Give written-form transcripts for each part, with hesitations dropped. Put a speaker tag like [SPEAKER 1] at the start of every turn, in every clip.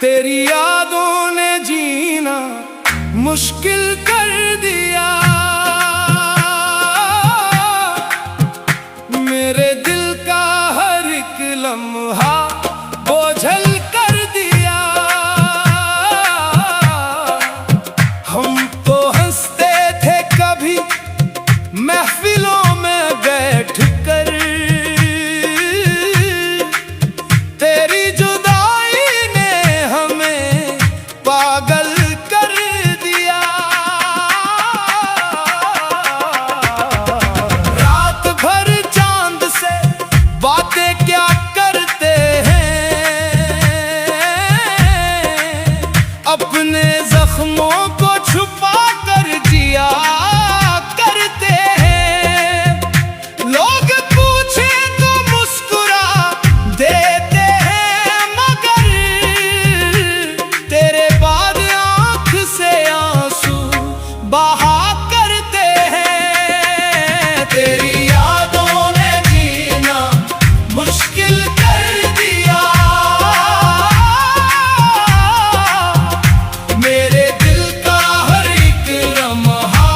[SPEAKER 1] तेरी यादों ने जीना मुश्किल कर दिया, मेरे दिल का हर एक लम्हा बोझल कर दिया। हम तो हंसते थे कभी महफिलों में बैठ कर, तेरी जुदाई ने हमें पागल कर दिया। रात भर चांद से बातें क्या करते हैं, अपने जख्मों को छुपा कर जिया करते हैं। लोग पूछे तो मुस्कुरा देते हैं, मगर तेरे बाद आंख से आंसू बहा करते हैं। तेरी यादों ने जीना मुश्किल कर दिया, मेरे दिल का हर एक लम्हा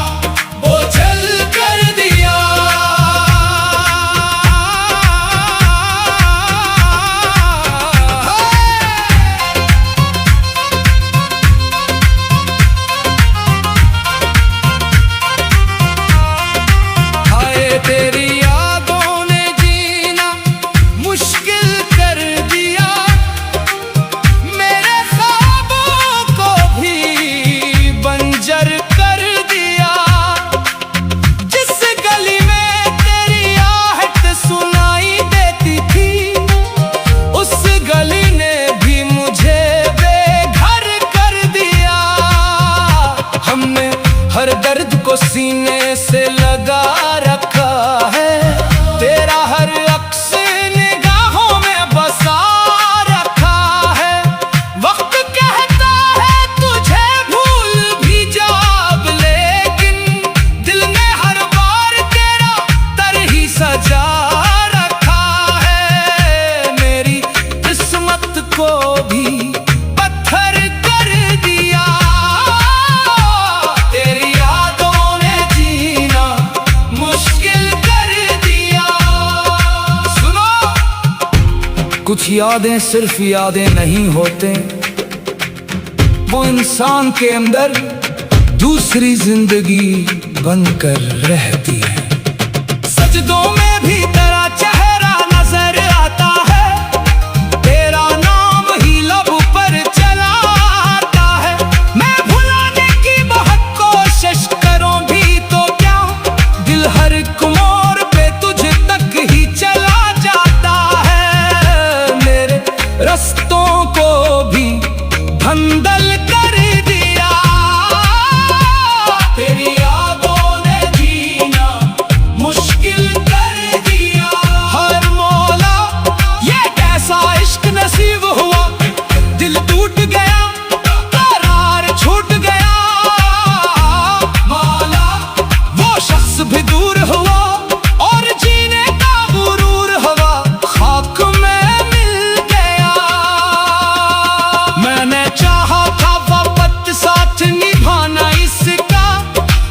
[SPEAKER 1] बोझल कर दिया। हाय तेरी यादों ने जीना मुश्किल कर दिया, मेरे ख्वाबों को भी बंजर कर दिया। जिस गली में तेरी आहट सुनाई देती थी, उस गली ने भी मुझे बेघर कर दिया। हमने हर दर्द को सीने से लगा रखा है, तेरा हर अक्स निगाहों में बसा रखा है। वक्त कहता है तुझे भूल भी जाब, लेकिन दिल ने हर बार तेरा तरही सजा रखा है। मेरी किस्मत को भी पत्थर कर दिया, तेरी यादों ने जीना मुश्किल कर दिया। सुनो, कुछ यादें सिर्फ यादें नहीं होते, वो इंसान के अंदर दूसरी जिंदगी बनकर रहती है। सजदों में भी तेरा चेहरा नजर आता है, तेरा नाम ही लब पर चला आता है। मैं भुलाने की बहुत कोशिश करूं भी तो क्या, दिल हर एक मोड़ पे तुझ तक ही चला जाता है। मेरे रस्तों को भी धंधल कर दिया, तेरी यादों ने जीना मुश्किल कर दिया। हर मौला ये कैसा इश्क नसीब हुआ, दिल टूट गया, करार छूट गया। मौला वो शख्स भी दूर हुआ, और जीने का गुरूर हुआ खाक में मिल गया। मैंने चाहा था वक्त साथ निभाना इसका,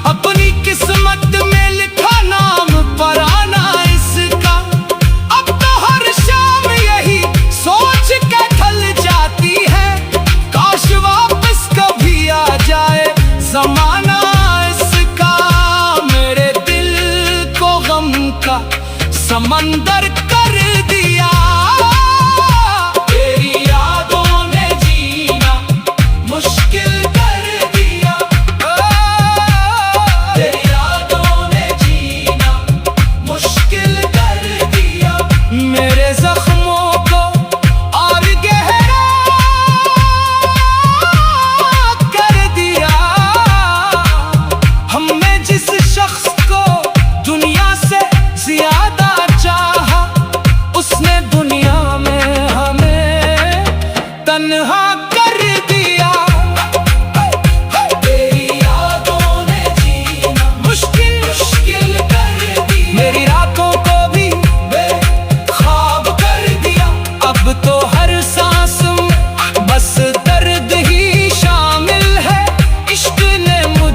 [SPEAKER 1] अपनी किस्मत में लिखा नाम पर आना इसका। अब तो हर शाम यही सोच के ढल जाती है, काश वापस कभी आ जाए जमाना इसका। मेरे दिल को गम का समंदर कर दिया, तेरी यादों ने जीना मुश्किल कर दिया। तेरी यादों ने जीना मुश्किल कर दिया, मेरे जख्मों को और गहरा कर दिया। हमने जिस शख्स को दुनिया से ज्यादा चाहा,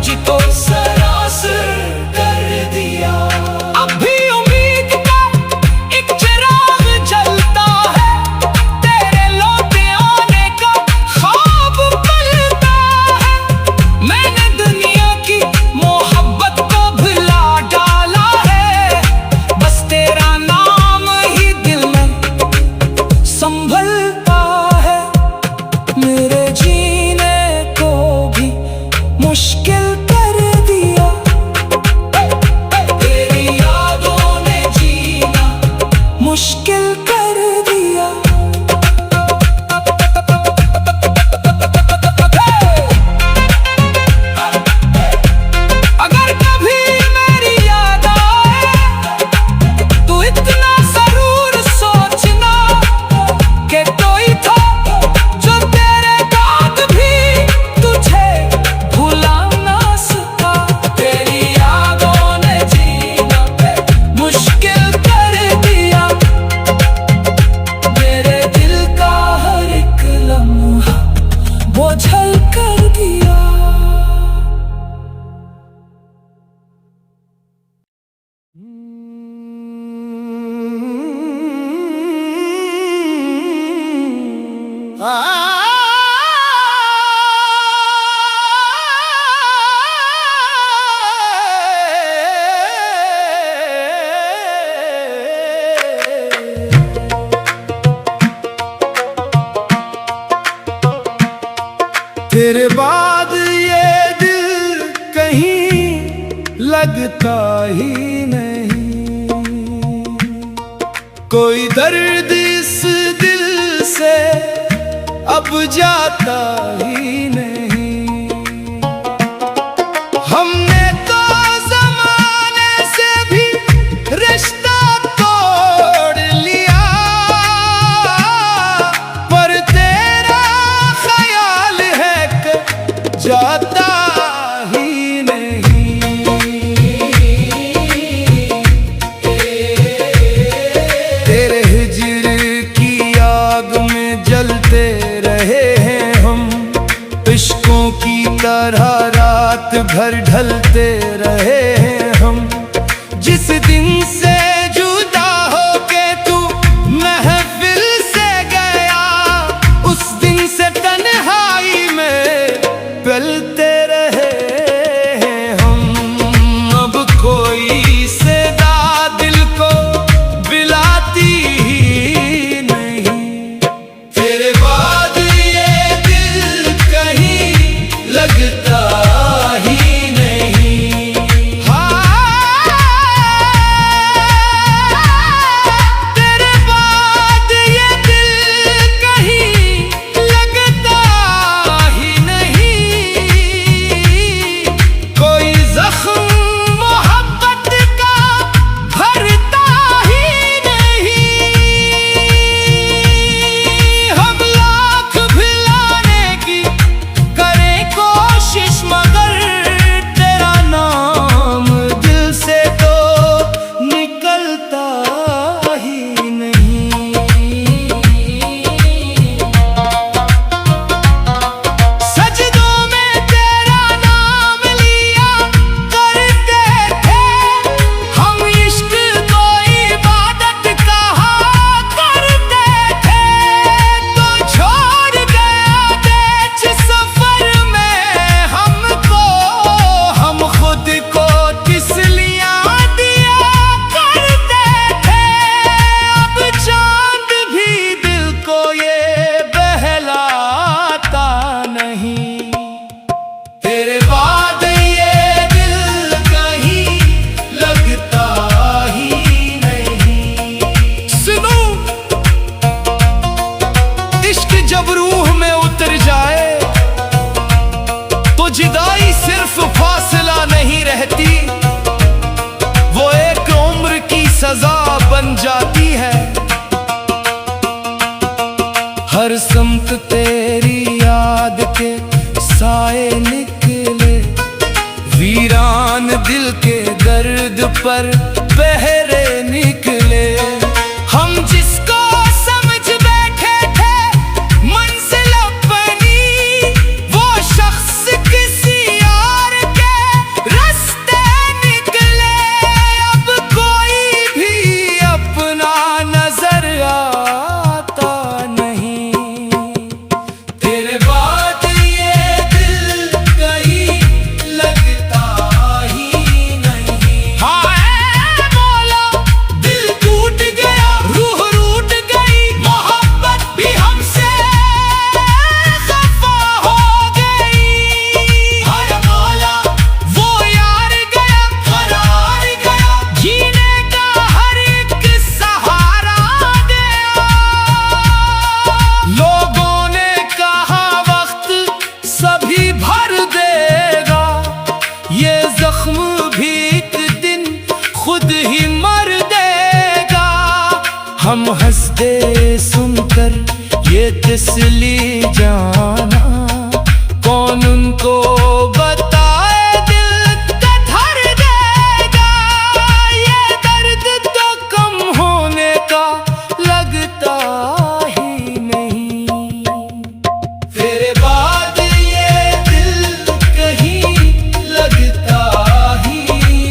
[SPEAKER 1] तुझको सरासर कर दिया। अब भी उम्मीद का एक चिराग जलता है, तेरे लौटे आने का ख्वाब पलता है। मैंने दुनिया की मोहब्बत को भुला डाला है, बस तेरा नाम ही दिल में संभलता है। मेरे जीने को भी मुश्किल कर दिया, तेरी यादों ने जीना मुश्किल कर दिया। अगर कभी मेरी याद आए तो इतना जरूर सोचना कि कोई था जो तेरे बाद भी तुझे भुला ना सका। तेरी यादों ने जीना मुश्किल कर दिया, मेरे दिल का हर एक लम्हा बोझल कर दिया। तेरे बाद ये दिल कहीं लगता ही नहीं, कोई दर्द इस दिल से अब जाता ही नहीं। हमने तो ज़माने से भी रिश्ता तोड़ लिया, पर तेरा ख्याल है कि जाता ही नहीं। तेरे हिज्र की आग में जलते रहे हैं हम, इश्कों की तरह रात भर ढलते रहे हैं हम। जिस दिन से जुदा होके तू महफिल से गया, उस दिन से तन्हाई में पलते रहे हैं हम। अब कोई सदा दिल को बिलाती ही नहीं, तेरे बाद ये दिल कहीं लगता ही नहीं। हाँ, तेरे बाद ये दिल कहीं लगता ही नहीं। कोई जख्म मोहब्बत का भरता ही नहीं। हम लाख भुलाने की करें कोशिश, मगर तेरा नाम दिल से तो निकलता ही नहीं। सजदों में तेरा नाम लिया करते थे हम, इश्क को इबादत कहा करते थे। तो छोड़ गया देश सफर में हमको, हम खुद को तिसलियां दिया करते थे। अब चांद भी दिल को ये बहलाता नहीं, तेरे बाद ये दिल कहीं लगता ही नहीं। सुनो, इश्क जब रूह में उतर जाए तो जुदाई सिर्फ फासला नहीं रहती, वो एक उम्र की सजा बन जाती है। हर समत तेरी याद के साए निकले, वीरान दिल के दर्द पर पहरे निकले। हम जिसको समझ बैठे थे मंजिल अपनी, वो शख्स किसी और के हम हंसते सुनकर ये तिसली जाना, कौन उनको बताए दिल का दर्द देगा। ये दर्द तो कम होने का लगता ही नहीं। तेरे बाद ये दिल कहीं लगता ही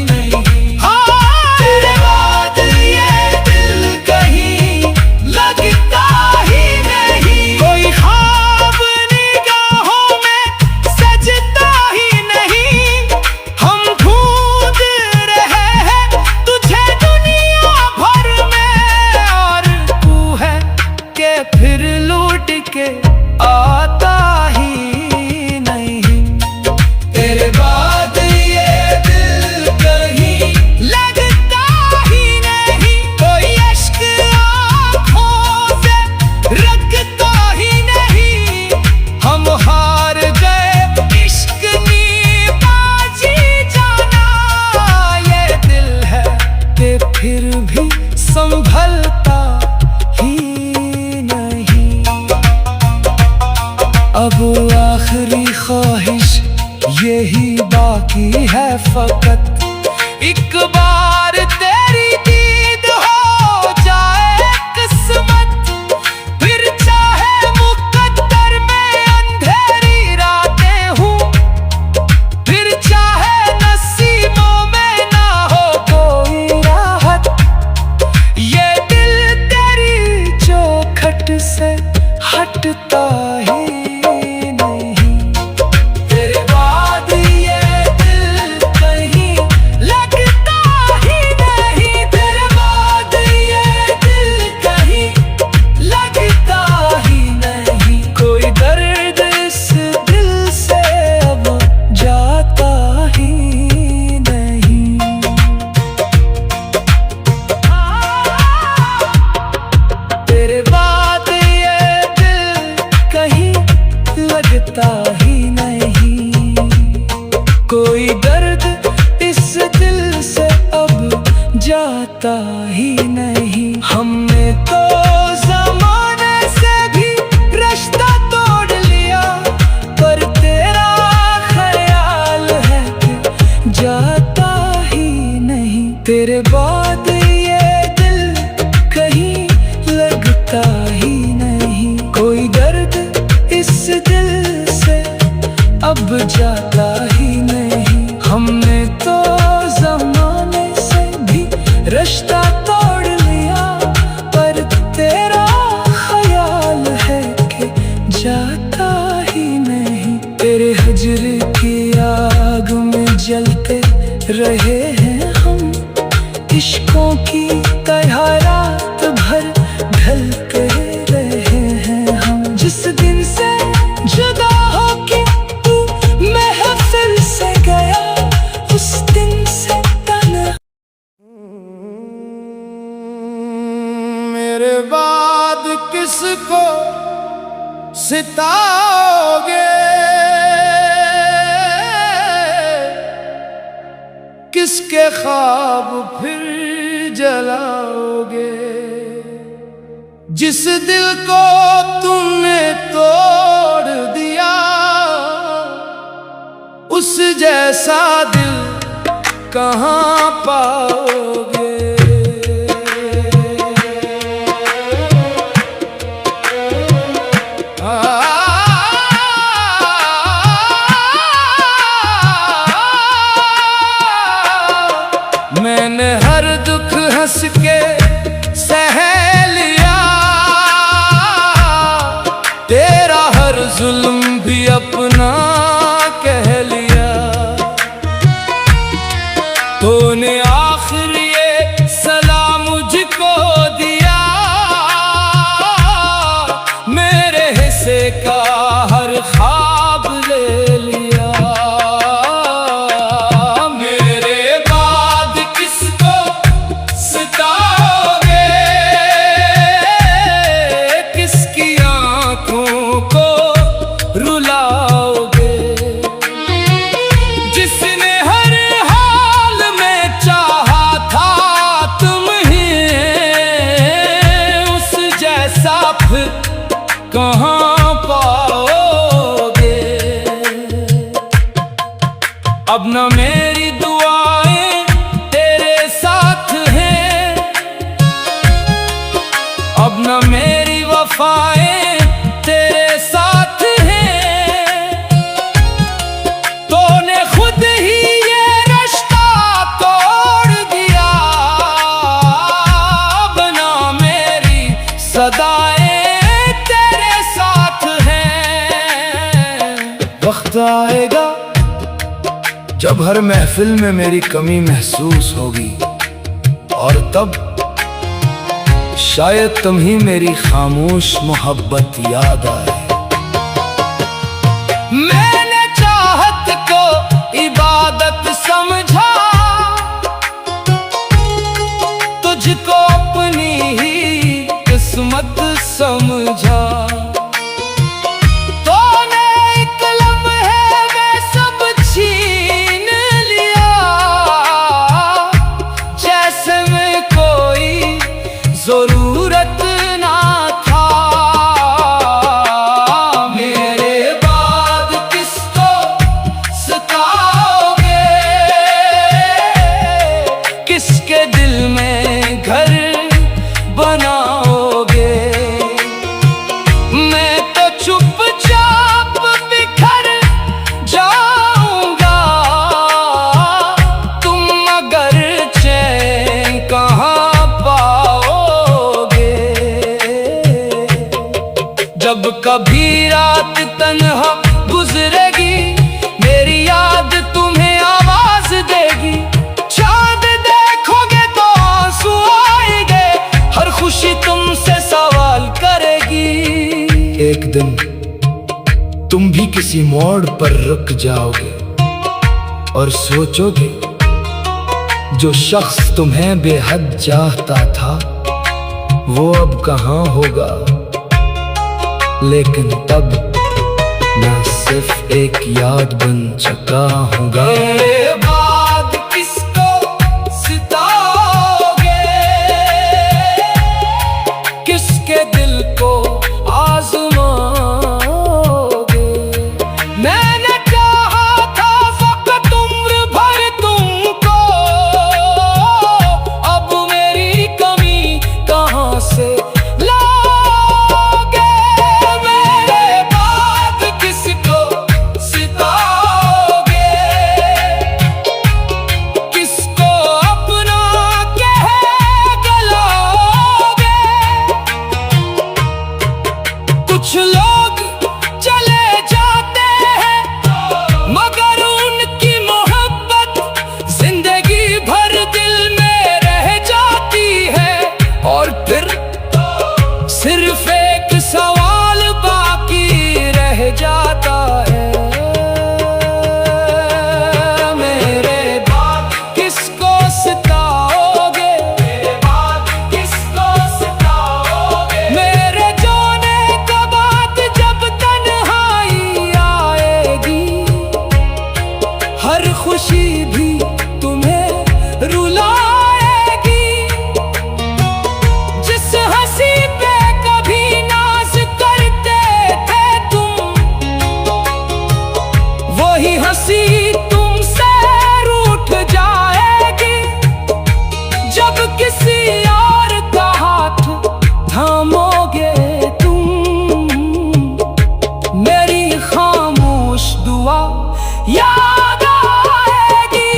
[SPEAKER 1] नहीं। हाँ, तेरे बाद ये दिल कहीं लगता ही नहीं। कोई ख्वाब निगाहों में सजता ही नहीं। हम ढूंढ रहे हैं तुझे दुनिया भर में, और तू है कि फिर लौट के आता ही नहीं। तेरे बाद ये दिल कहीं लगता ही नहीं। कोई अश्क आँखों से रखता ही नहीं। हम हार गए इश्क नी बाजी जाना। ये दिल है कि फिर भी संभलता ही नहीं। अब आखिरी ख्वाहिश यही बाकी है फकत, एक बार तेरी दीद हो जाए किस्मत। फिर चाहे मुकद्दर में अंधेरी रातें हूँ, फिर चाहे नसीबों में ना हो कोई राहत। ये दिल तेरी चौखट से हटता ही नहीं। तेरे बाद ये दिल कहीं लगता ही नहीं। तेरे बाद ये दिल कहीं लगता ही नहीं। कोई दर्द इस दिल से अब जाता ही नहीं। तेरे बाद ये दिल कहीं लगता ही नहीं। कोई दर्द इस दिल से अब जाता ही नहीं। हमने तो ज़माने से भी रिश्ता तोड़ लिया, पर तेरा ख्याल है कि जाता ही नहीं। तेरे बाद ये दिल कहीं लगता ही नहीं। कोई दर्द इस दिल से अब जाता ही नहीं। हमने तो ज़माने से भी रिश्ता तोड़ लिया, पर तेरा ख्याल है कि जाता ही नहीं। तेरे हिज्र की आग में जलते रहे हैं हम, इश्कों की तरह रात भर ढलते रहे हैं हम। जिस दिन से जुदा होके तू महफिल से गया, उस दिन से तन्हा। मेरे बाद किसको सिताओगे, किसके ख्वाब फिर जलाओगे। जिस दिल को तुमने तोड़ दिया, उस जैसा दिल कहाँ पाओगे। मैंने हर दुख हंस के सह लिया, तेरा हर जुल्म भी अपना कह लिया। तूने आखिर ये सलाम मुझको दिया, मेरे हिस्से का हर ख्वाब ले लिया। मेरे बाद किसको सिताओगे, किसकी आंखों को रुलाओगे। जिसने हर हाल में चाहा अब न मेरी दुआएं तेरे साथ हैं, अब न मेरी वफाएं तेरे साथ हैं। तूने खुद ही ये रिश्ता तोड़ दिया, अब न मेरी सदाएं तेरे साथ हैं। वक्त आएगा जब हर महफिल में मेरी कमी महसूस होगी, और तब शायद तुम्ही मेरी खामोश मोहब्बत याद आए। मैंने चाहत को इबादत समझा, तुझको अपनी ही किस्मत समझा। जरूरत ना था मेरे बाद किसको सताओगे, किसके दिल में घर बनाओगे। मैं तो चुपचाप बिखर जाऊंगा, तुम मगर चैन कहाँ जब कभी रात तन्हा गुजरेगी, मेरी याद तुम्हें आवाज देगी। चांद देखोगे तो आंसू आएंगे, हर खुशी तुमसे सवाल करेगी। एक दिन तुम भी किसी मोड़ पर रुक जाओगे और सोचोगे, जो शख्स तुम्हें बेहद चाहता था वो अब कहाँ होगा। लेकिन तब मैं सिर्फ एक याद बन चुका हूँगा। मेरे बाद किसको सताओगे, किसके दिल को आजमाओगे। मैंने चाहा था फकत उम्र भर तुमको, अब मेरी कमी कहाँ से कुछ लोग चले जाते हैं, मगर उनकी मोहब्बत जिंदगी भर दिल में रह जाती है। और फिर सिर्फ एक सवाल बाकी रह जाता है, मेरे बाद किसको सताओगे, मेरे बाद किसको सताओगे। मेरे जाने हर खुशी भी तुम्हें रुलाएगी, जिस हंसी पे कभी नाज करते थे तुम, वही हंसी तुमसे रूठ जाएगी। जब किसी और का हाथ थामोगे तुम, मेरी खामोश दुआ याद आएगी।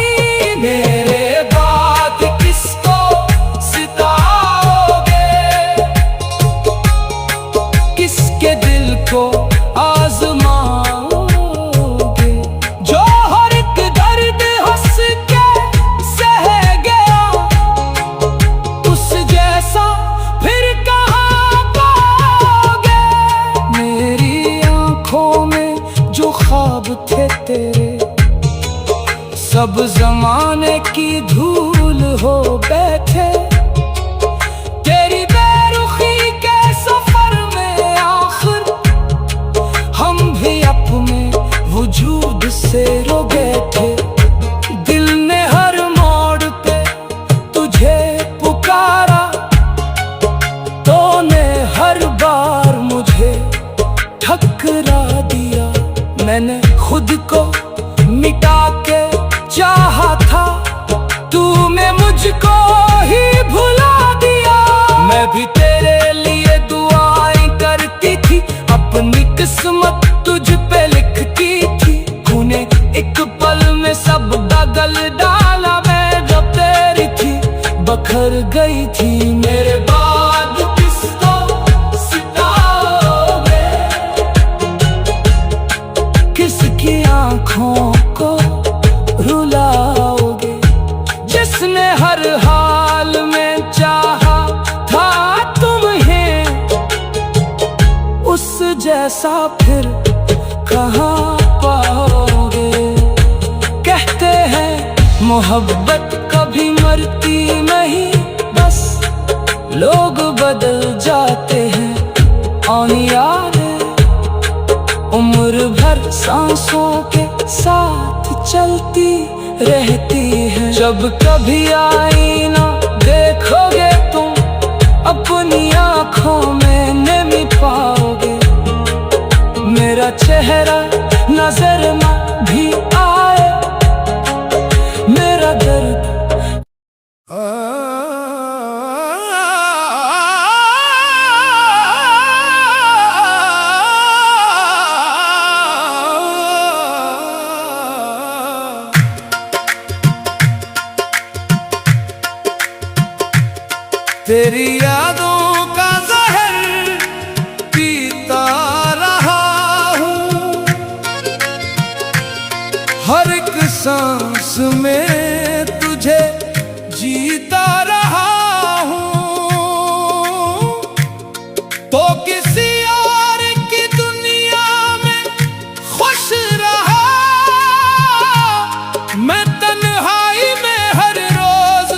[SPEAKER 1] मेरे बाद किसको सताओगे, किसके दिल को आजमाओगे। जो हर एक दर्द हंस के सह गया, उस जैसा फिर कहाँ पाओगे। मेरी आंखों में जो ख्वाब थे तेरे, सब जमाने की धूल हो बैठे। तेरी बेरुखी के सफर में आखिर हम भी अपने वजूद से रो गए थे। दिल ने हर मोड़ पे तुझे पुकारा, तूने हर बार मुझे ठकरा दिया। मैंने खुद को मिटा के गल डाला मैं जब तेरी थी, बखर गई थी मेरे बाद किसको सिताओगे, किसकी आंखों को रुलाओगे। जिसने हर हाल में चाहा था तुम्हें, उस जैसा फिर कहाँ पाओगे। कहते हैं मोहब्बत कभी मरती नहीं, बस लोग बदल जाते हैं। और यादें उम्र भर सांसों के साथ चलती रहती है। जब कभी आईना देखोगे तुम, अपनी आँखों में नमी पाओगे। मेरा चेहरा नजर में भी आए, मेरा दर्द तेरी यादों का जहर पीता रहा हूँ, हर एक सांस में तुझे जीता रहा हूँ। तो किसी और की दुनिया में खुश रहा, मैं तन्हाई में हर रोज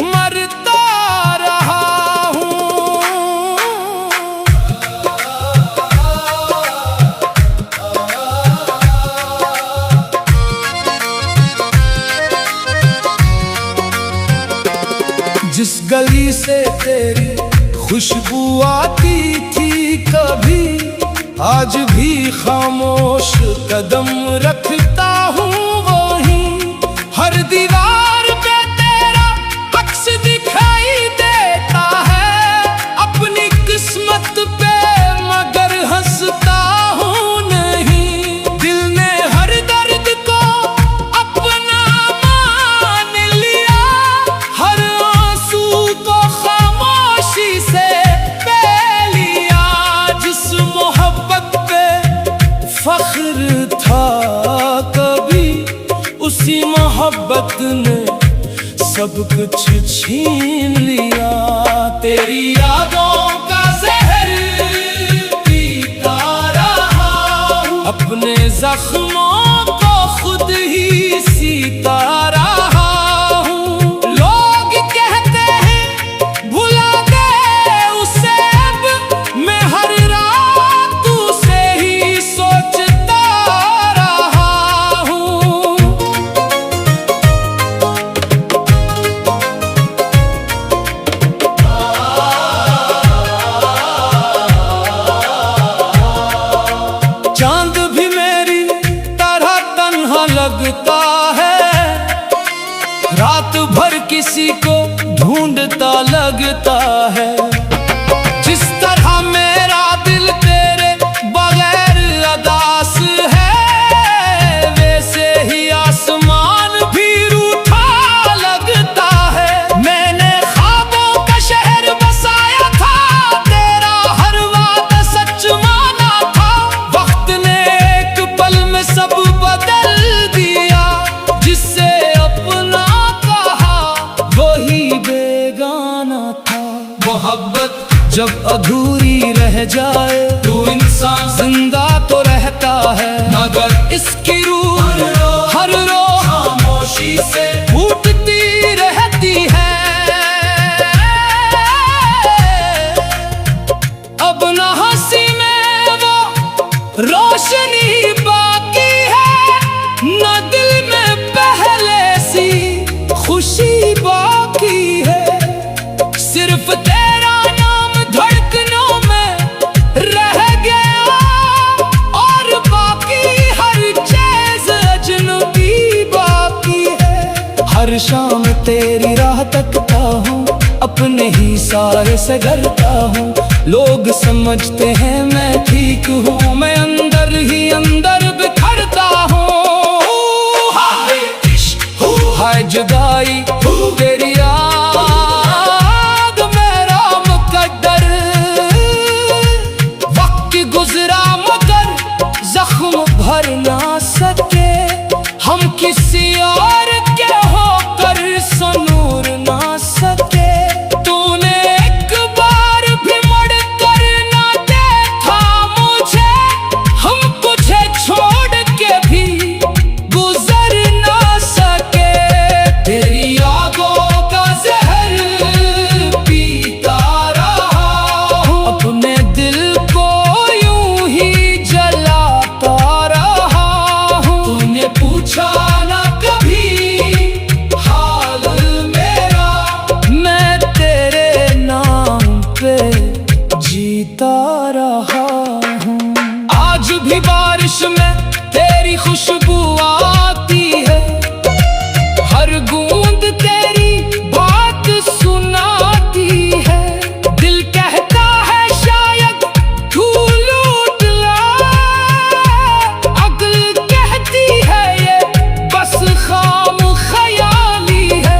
[SPEAKER 1] मरता जिस गली से तेरी खुशबू आती थी कभी, आज भी खामोश कदम रखता हूँ वहीं। हर दीवार पे तेरा अक्स दिखाई देता है, अपनी किस्मत पे मगर हंसता हूँ नहीं। दिल ने हर दर्द को अपना मान लिया, हर तो खामोशी से पी लिया। जिस मोहब्बत पे फख्र था कभी, उसी मोहब्बत ने सब कुछ छीन लिया। तेरी यादों का जहर पीता रहा हूँ, अपने जख्मों को खुद ही सीता रहा। चांद भी मेरी तरह तन्हा लगता है, रात भर किसी को ढूंढता लगता है। जिस तरह मेरा दिल तेरे बगैर अदास है, वैसे ही आसमान भी रूठा लगता है। मैंने ख्वाबों का शहर बसाया था, तेरा हर वादा सच माना था। वक्त ने एक पल में सब बदल दिया, जिससे अपना कहा वही बेगाना था। मोहब्बत जब अधूरी रह जाए तो इंसान जिंदा तो रहता है, मगर इसकी रूह हर रोज खामोशी से फूटती रहती है। अब न हंसी में वो रोशनी बाकी है, न दिल में पहले सी खुशी बाकी है। सिर्फ तेरा नाम धड़कनों में रह गया, और बाकी हर चीज अजनबी बाकी है। हर शाम तेरी राह तकता हूँ, अपने ही सारे से डरता हूँ। लोग समझते हैं मैं ठीक हूँ, मैं अंदर ही अंदर बिखरता हूँ। इश्क हाय जुदाई तेरी याद मेरा मुकद्दर। वक्त गुजरा मगर जख्म भर ना सके, हम किसी और के होकर सनूर ना सके। तूने एक बार भी मुड़ कर ना देखा मुझे, हम तुझे छोड़ के भी गुजर ना सके। तेरी यादों का जहर पीता रहा हूँ, अपने दिल को यूं ही जलाता रहा हूँ। तूने पूछा ना कभी हाल मेरा, मैं तेरे नाम पे जीता रहा हूँ। आज भी बारिश में तेरी खुशबू आती है, हर बूंद तेरी बात सुनाती है। दिल कहता है शायद तू लूट ला, अक्ल कहती है ये बस खाम ख्याली है।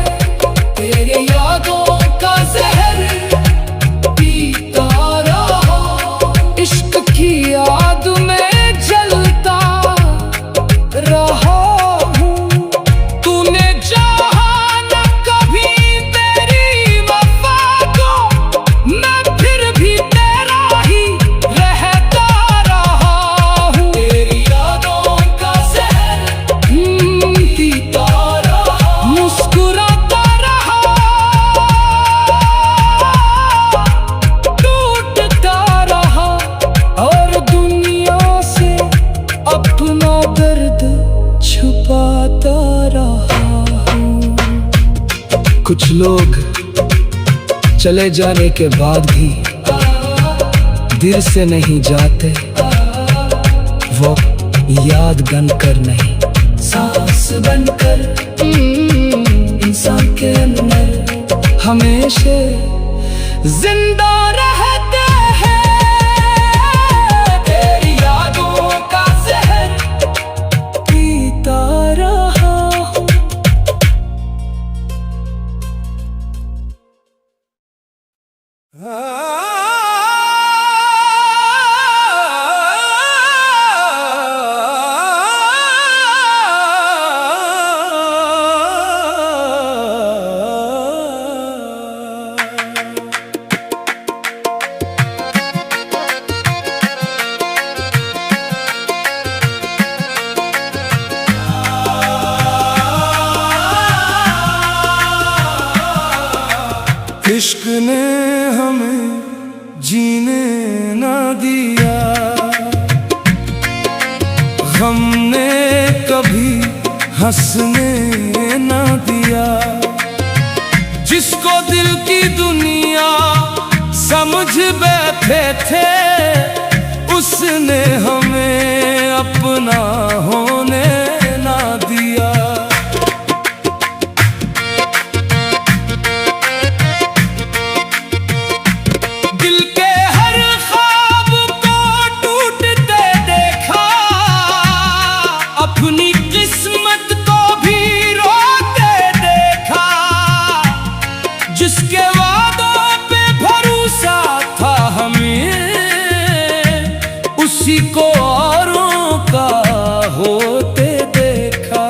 [SPEAKER 1] तेरी यादों का जहर पीता रहा, इश्क की याद में जलता रहा हूँ। तूने चाहा न कभी मेरी वफा को, मैं फिर भी तेरा ही रहता रहा हूँ। तेरी यादों का जहर पीता रहा, मुस्कुराता रहा, टूटता रहा और दुनिया से अपना दर्द छुपाता रहा हूँ। कुछ लोग चले जाने के बाद भी दिल से नहीं जाते, वो याद बनकर नहीं सांस बनकर इंसान के अंदर हमेशा जिंदा रहते हैं। तेरी यादों का जहर पीता रहा हूँ। इश्क ने हमें जीने ना दिया, गम ने कभी हंसने ना दिया। जिसको दिल की दुनिया समझ बैठे थे, उसने हमें अपना होने ना दिया। दिल के हर ख्वाब को टूटते देखा, अपनी किस्मत को भी रोते देखा। जिसके वादों पे भरोसा था हमें, उसी को औरों का होते देखा।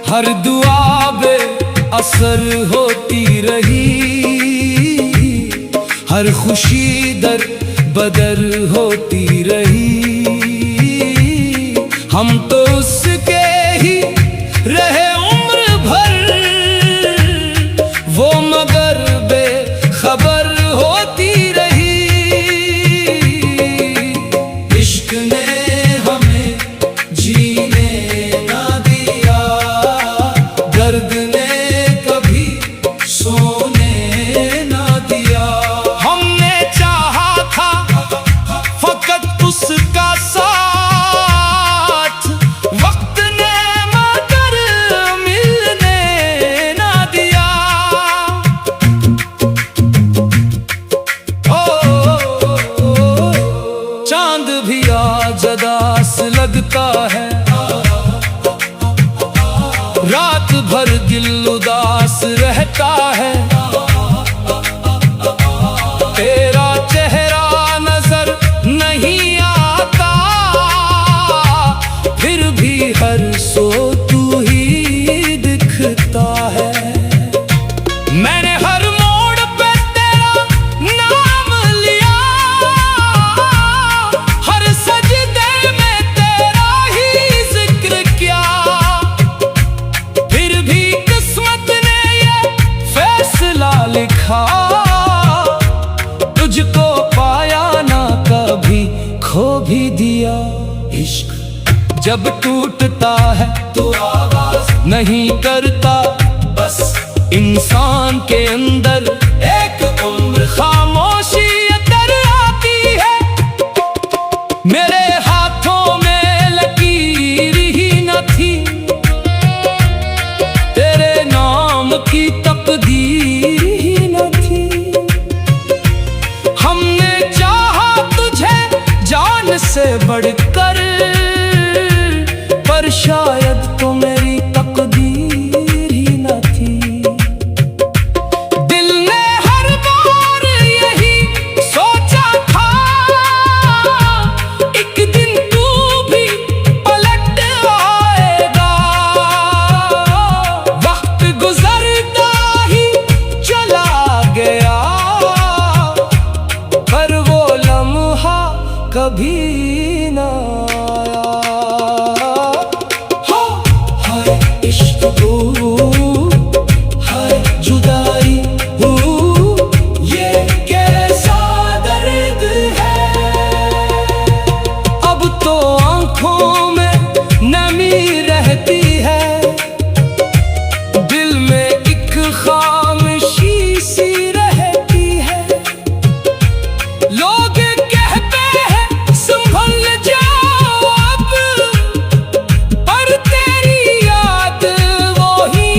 [SPEAKER 1] हर दुआ बेअसर होती रही, हर खुशी दर बदर होती रही। हम तो उसके ही रहे उम्र भर, वो मगर बेखबर होती रही। इश्क ने हमें जीने ना दिया, दर्द ने कभी सोने ना दिया। हमने चाहा था फकत उसका साथ, वक्त ने मगर मिलने ना दिया। ओ चांद भी आज अदास लगता है, रात भर दिल उदास रहता है, तेरा चेहरा नजर नहीं आता, फिर भी हर सो तू ही दिखता है। मैंने हर मोड़ पे तेरा नाम लिया, हर सजदे में तेरा ही जिक्र किया, फिर भी किस्मत ने ये फैसला लिखा, तुझको पाया ना कभी खो भी दिया। इश्क जब टूटता है तो आवाज नहीं करता, बस इंसान के अंदर एक उम्र खामोशी तर आती है। मेरे हाथों में लकीर ही न थी, तेरे नाम की तकदीर ही न थी। हमने चाहा तुझे जान से बढ़कर, पर शायद तो मेरी तकदीर ही न थी। दिल ने हर बार यही सोचा था, एक दिन तू भी पलट आएगा। वक्त गुजरता ही चला गया, पर वो लम्हा कभी ना इश्क हो, हाय जुदाई हो, ये कैसा दर्द है। अब तो आंखों में नमी रहती है, दिल में एक खामोशी सी रहती है। लोग कहते हैं संभल जाओ अब, पर तेरी याद वो ही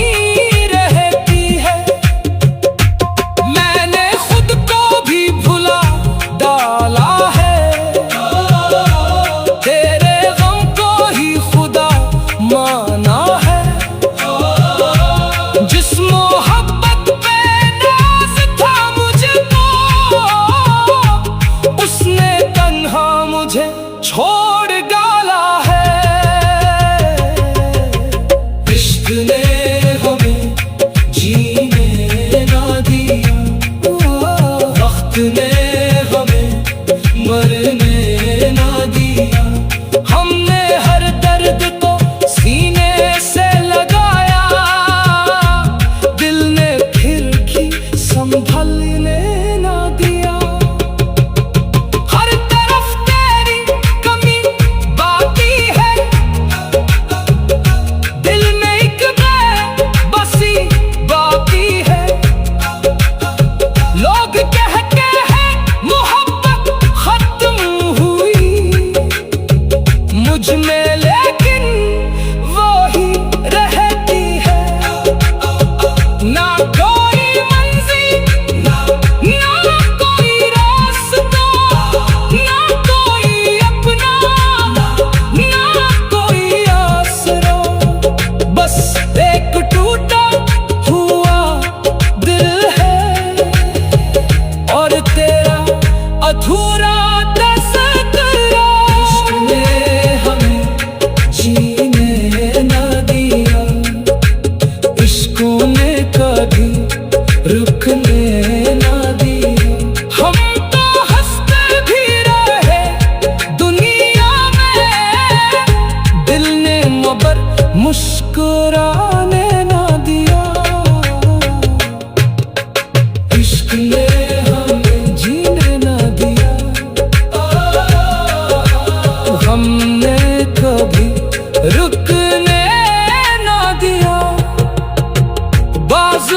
[SPEAKER 1] रहती है। मैंने खुद को भी भुला डाला है, तेरे गम को ही खुदा माना है। जिस मोहब्बत पे नाज था मुझको, उसने तन्हा मुझे छोड़ डाला है। इश्क ने हमें जीने ना दिया, वक्त ने हमें मरने ना दिया। हमने हर दर्द को सीने से लगाया, दिल ने फिर भी संभलने ना दिया। हर तरफ तेरी कमी बाकी है, दिल में एक बेबसी बाकी है। लोग कहते हैं मोहब्बत खत्म हुई, मुझ में लेकिन वो ही रहती है। ना कोई मंजिल, ना कोई रास्ता, ना कोई अपना, ना कोई आसरा, बस एक टूटा हुआ दिल है, और तेरा अधूरा तस्करा। इश्क ने हमें जीने ना दिया, इश्कों ने कभी रुकने ना दिया। हम तो हंसते भी रहे दुनिया में, दिल ने मगर मुस्कुराने ना दिया। इश्क ने हमें जीने ना दिया, हमने कभी रुकने ना दिया। बाज़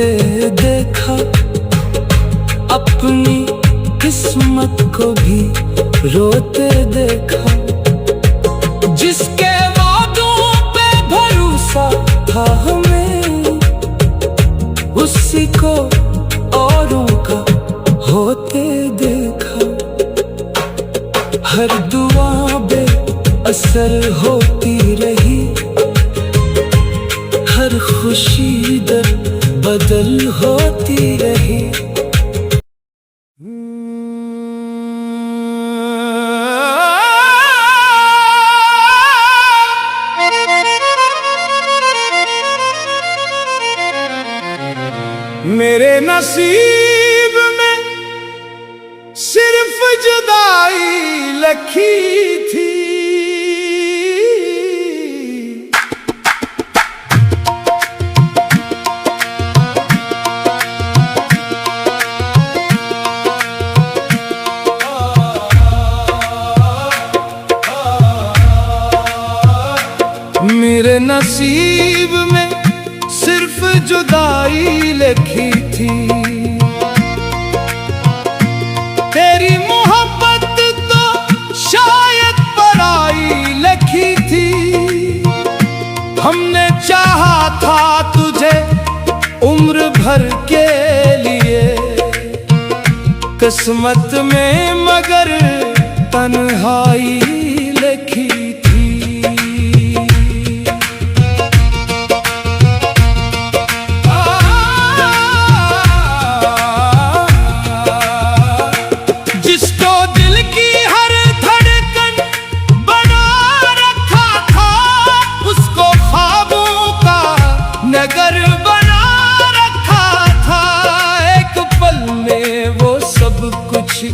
[SPEAKER 1] रोते देखा, अपनी किस्मत को भी रोते देखा। जिसके वादों पे भरोसा था हमें, उसी को औरों का होते देखा। हर दुआ बेअसर होती रही, हर खुशी दर बदल होती रही। मेरे नसीब में सिर्फ जुदाई लिखी थी। मेरे नसीब में सिर्फ जुदाई लिखी थी। तेरी मोहब्बत तो शायद पराई लिखी थी। हमने चाहा था तुझे उम्र भर के लिए, किस्मत में मगर तन्हाई लिखी थी।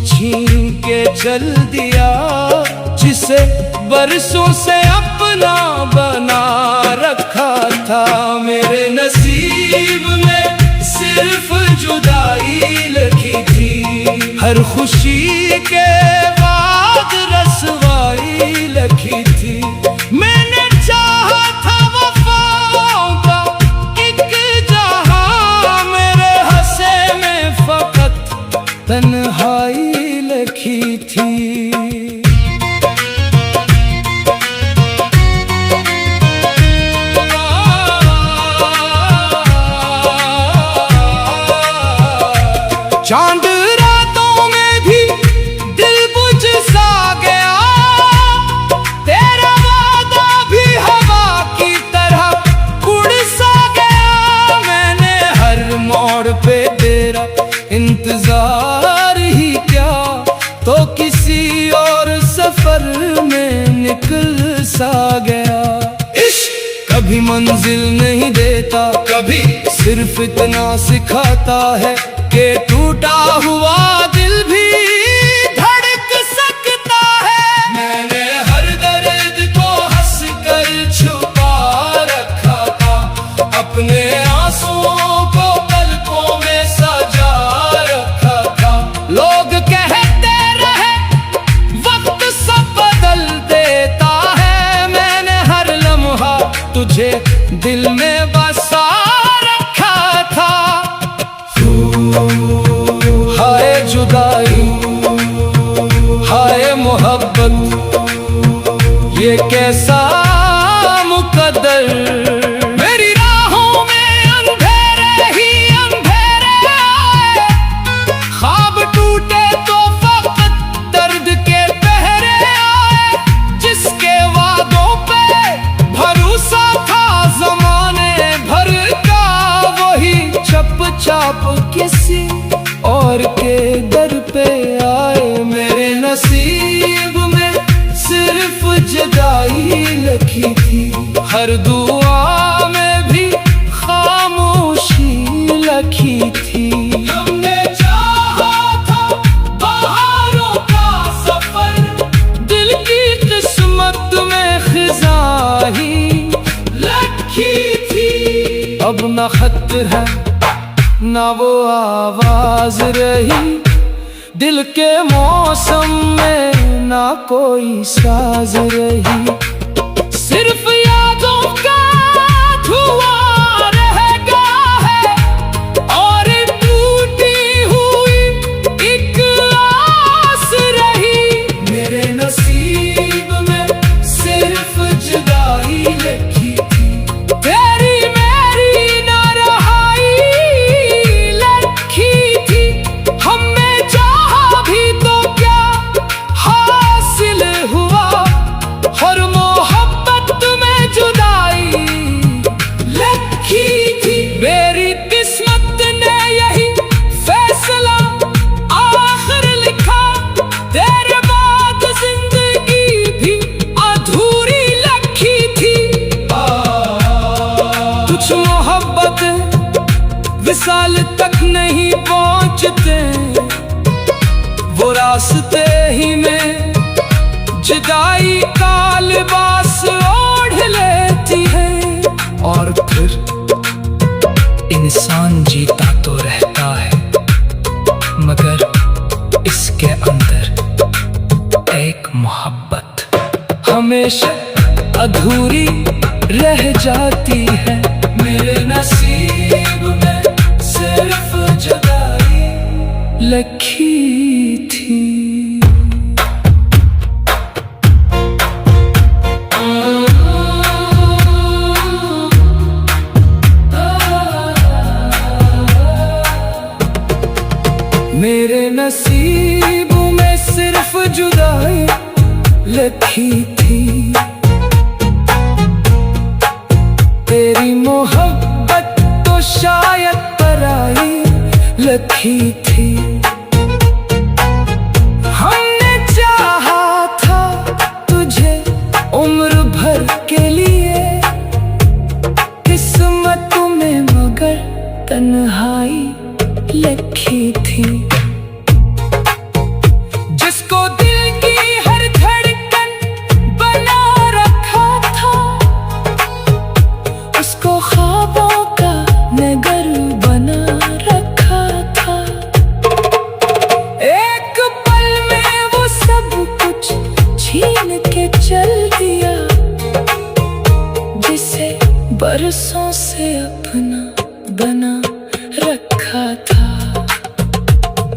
[SPEAKER 1] छीन के चल दिया, जिसे बरसों से अपना बना रखा था। मेरे नसीब में सिर्फ जुदाई लिखी थी। हर खुशी के बाद रसवाई लिखी थी। मैंने चाहा था वफाओं का एक जहां, मेरे हंसे में फकत तन्हाई लिखी थी। चांद रातों में भी दिल बुझ सा गया, तेरा वादा भी हवा की तरह उड़ सा गया। मैंने हर मोड़ पे तेरा इंतजार ही क्या, तो किसी और सफर में निकल सा गया। इश्क कभी मंजिल नहीं देता, कभी सिर्फ इतना सिखाता है कि टूटा हुआ दिल भी धड़क सकता है। मैंने हर दर्द को हंस कर छुपा रखा था, अपने आंसुओं को पलकों में सजा रखा था। लोग कहते रहे वक्त सब बदल देता है, मैंने हर लम्हा तुझे दिल में बसा रखा था। हाय जुदाई, हाय मोहब्बत, ये कैसा मुकद्दर। मेरी राहों में अंधेरे ही अंधेरे आए, ख्वाब टूटे तो फकत दर्द के पहरे आए। जिसके वादों पे भरोसा था जमाने भर का, वही चप चाप किसी और के दर पे आए। मेरे नसीब में सिर्फ जुदाई लिखी थी। हर दुआ में भी खामोशी लिखी थी। हमने चाहा था बहारों का सफर, दिल की किस्मत में खिज़ा ही लिखी थी। अब न खत है ना वो आवाज रही, दिल के मौसम में ना कोई साज रही। सिर्फ यादों का धुआं रह गया है, विसाल तक नहीं पहुंचते, वो रास्ते ही में जुदाई का लिबास ओढ़ लेती है। और फिर इंसान जीता तो रहता है, मगर इसके अंदर एक मोहब्बत हमेशा अधूरी रह जाती है। मेरे नसीब में सिर्फ जुदाई लिखी थी। मेरे नसीब में सिर्फ जुदाई लिखी थी। तेरी मोहब्बत तो शायद पराई लिखी थी। हमने चाहा था तुझे उम्र भर के लिए, किस्मत में मगर तन्हाई लिखी थी। जिसको दिल की हर धड़कन बना रखा था, उसको ख्वाबों का नगर बना रखा था। एक पल में वो सब कुछ छीन के चल दिया, जिसे बरसों से अपना बना रखा था।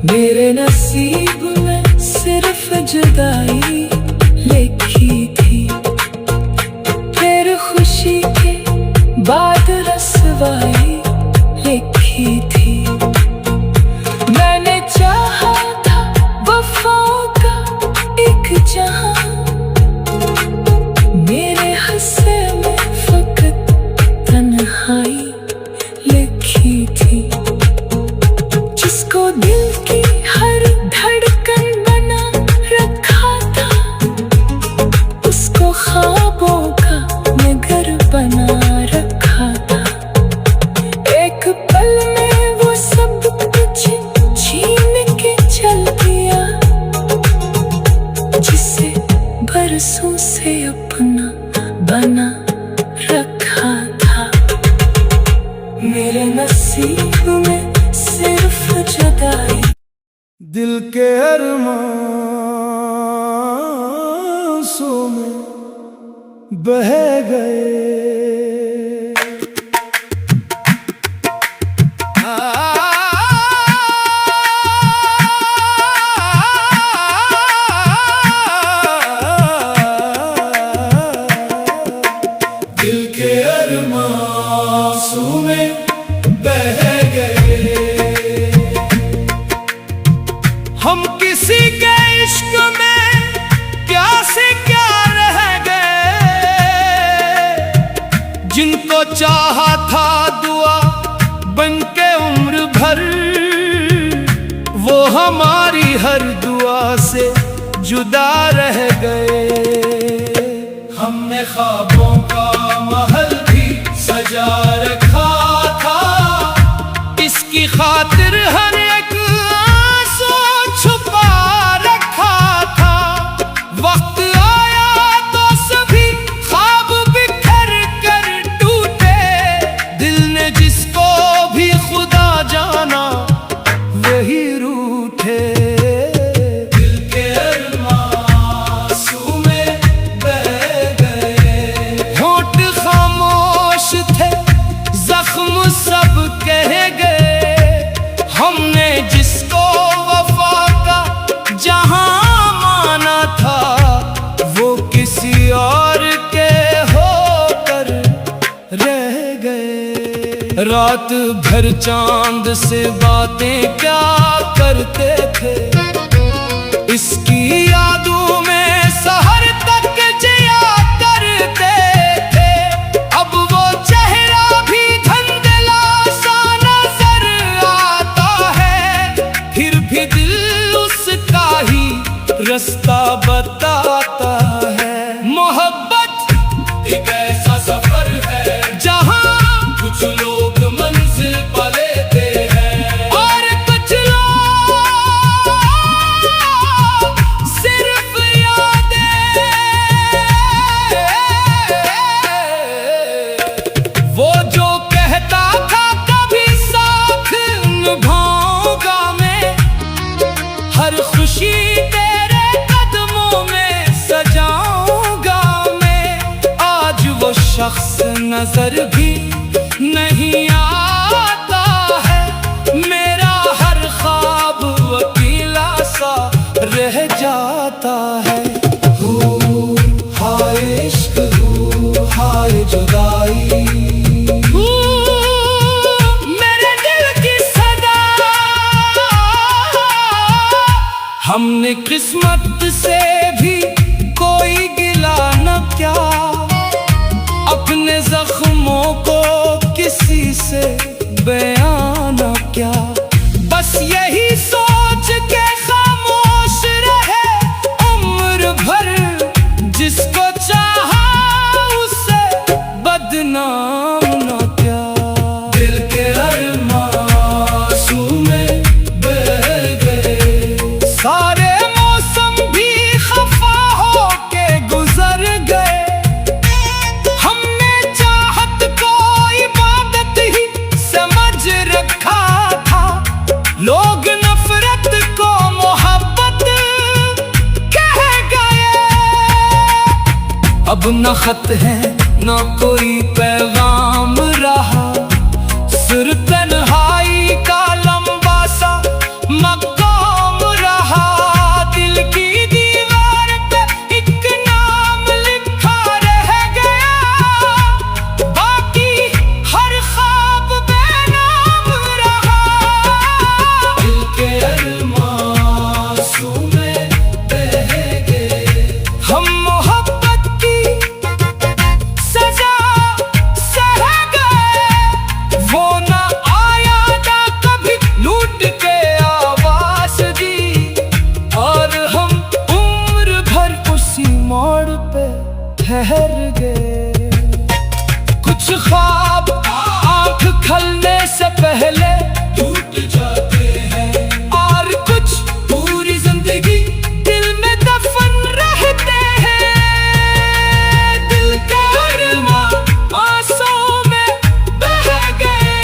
[SPEAKER 1] मेरे नसीब में सिर्फ जुदाई लिखी थी। फिर खुशी के बाद रसवाई लिखी थी। मैंने चाहा था वफाओं का एक जहां, मेरे हिस्से में फकत तन्हाई लिखी थी। जिसको दिल की हर धड़कन बना रखा था, उसको ख्वाबों का नगर बना रखा था। एक पल में वो सब कुछ छीन के चल दिया, जिसे बरसों से अपना बना रखा था। मेरे नसीब में सिर्फ जुदाई। दिल के अरमां आंसू में बह गए। दिल के अरमां आंसू में बह गए। हम किसी के इश्क में क्या से क्या रह गए, जिनको चाहा था दुआ बनके उम्र भर, वो हमारी हर दुआ से जुदा रह गए। हमने ख्वाबों का महल भी सजा रखा था, इसकी खातिर हर एक आंसू छुपा रखा था। वक्त आया तो सभी ख्वाब बिखर कर टूटे, दिल ने जिसको भी खुदा जाना वही रूठे। दिल के अरमां आंसू में बह गए। होंठ खामोश थे, जख्म सब कह गए। हमने जिसको वफा का जहां माना था, वो किसी और के होकर रह गए। रात भर चांद से बातें क्या करते थे, इसकी यादों में सहर तक जिया करते थे। अब वो चेहरा भी धुंधला सा नजर आता है, फिर भी दिल उसका ही रास्ता बताता है। मोहब्बत एक ऐसा सफर है जहां कुछ लोग मंजिल पा लेते नजर भी नहीं आता है। मेरा हर ख्वाब अकेला सा रह जाता है। हाय इश्क, हाय जुदाई, मेरे दिल की सदा। हमने किस्मत से भी कोई गिला न क्या, अपने जख्मों को किसी से बयान न क्या। बस यही सोच के खामोश रहे उम्र भर, जिसको चाहा उससे बदनाम न क्या। दिल के अरमां में बह गए, सारे मौसम भी खफा हो के गुजर गए। हमने चाहत को इबादत ही समझ रखा था, लोग नफरत को मोहब्बत कह गए। अब न खत है न कोई पैगाम रहा, सिर्फ तन्हाई का लंबा सा मकाम रहा। दिल की दीवार पे एक नाम लिखा रह गया, बाकी हर ख्वाब बेनाम रहा। दिल के अरमां में बह गए, हम मोहब्बत की सजा सह गए। वो ना आया ना कभी लूट के आवाज दी, और हम उम्र भर उसी मोड़ पे ठहर गए। कुछ ख्वाब आंख खलने से पहले टूट जाते हैं, और कुछ पूरी जिंदगी दिल में दफन रहते हैं। दिल के अरमां आंसुओं में बह गए,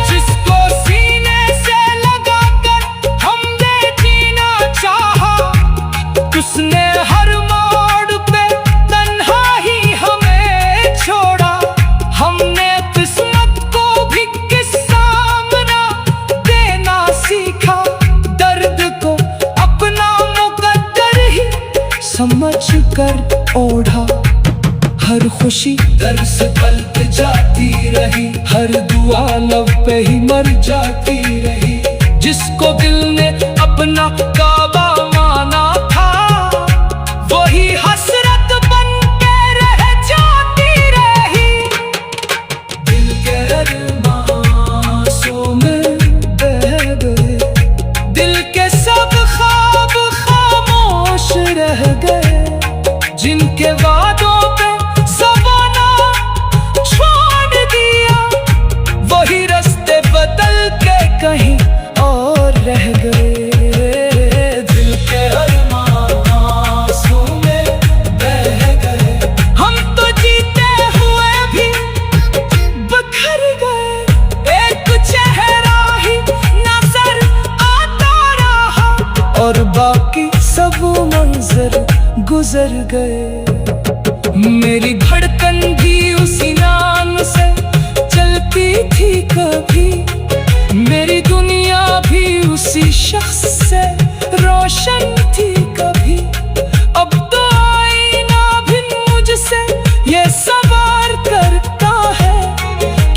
[SPEAKER 1] जिसको सीने से लगाकर हमने जीना चाहा, उसने हर मोड़ पे तन्हा ही हमें छोड़ा। हमने किस्मत को भी किस सामना देना सीखा, दर्द को अपना मुकद्दर ही समझ कर ओढ़ा। हर खुशी दर से पलट जाती रही, हर दुआ लब पे ही मर जाती रही। जिसको दिल ने अपना काबा माना था, वही हसरत बन के रह जाती रही। दिल के अरमां में बह गए, दिल के सब ख्वाब खामोश रह गए। जिनके वादों पे ज़माना छोड़ दिया, वही रास्ते बदल के कहीं और रह गए। दिल के अरमां में बह गए, हम तो जीते हुए भी बिखर गए। एक चेहरा ही नजर आता रहा, और बाकी सब मंजर गुजर गए। मेरी धड़कन भी उसी नाम से चलती थी कभी, मेरी दुनिया भी उसी शख्स से रोशन थी कभी। अब तो आईना भी मुझसे ये सवाल करता है,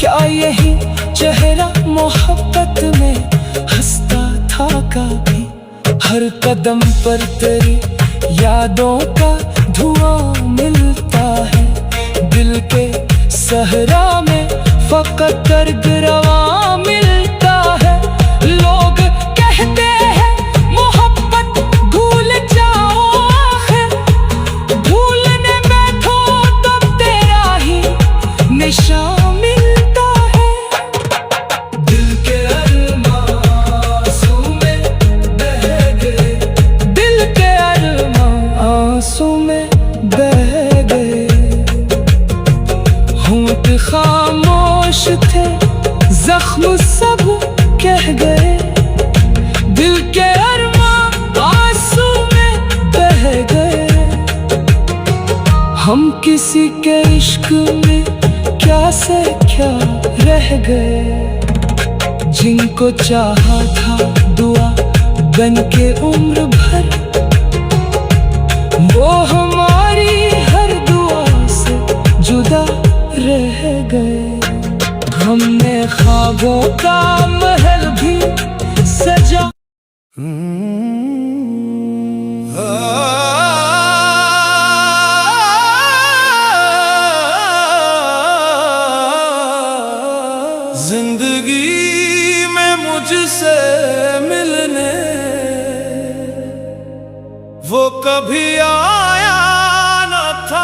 [SPEAKER 1] क्या यही चेहरा मोहब्बत में हंसता था कभी। हर कदम पर तेरी यादों का धुआं मिलता है, दिल के सहरा में फकत दर्द रवा मिलता है। लोग कहते हैं मोहब्बत भूल जाओ, आखिर भूलने बैठो तब तेरा ही निशान मिलता है। दिल के अरमां में बह गए, दिल के अरमां आंसू में बह गए। होंठ खामोश थे, जख्म सब कह गए। दिल के अरमां आंसू में बह गए। हम किसी के इश्क में क्या से क्या रह गए, जिनको चाहा था दुआ बन के उम्र भर, वो हमारी हर दुआ से जुदा रह गए। हमने ख्वाबों का महल भी सजा जिंदगी में मुझसे मिलने वो कभी आया न था।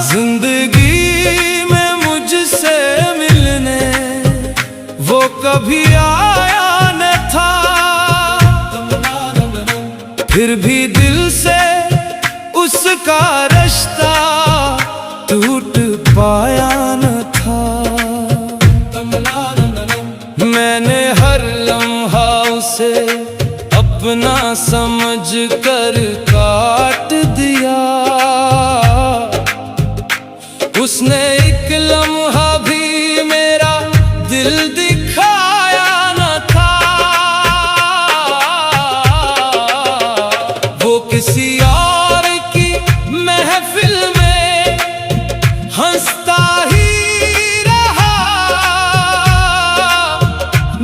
[SPEAKER 1] जिंदगी में मुझसे मिलने वो कभी आया न था, फिर भी दिल से उसका रिश्ता टूट पाया न था। मैंने हर लम्हा उसे अपना समझ कर काट दिया, उसने एक लम्हा भी मेरा दिल दिखाया न था। वो किसी और की महफिल में हंसता ही रहा,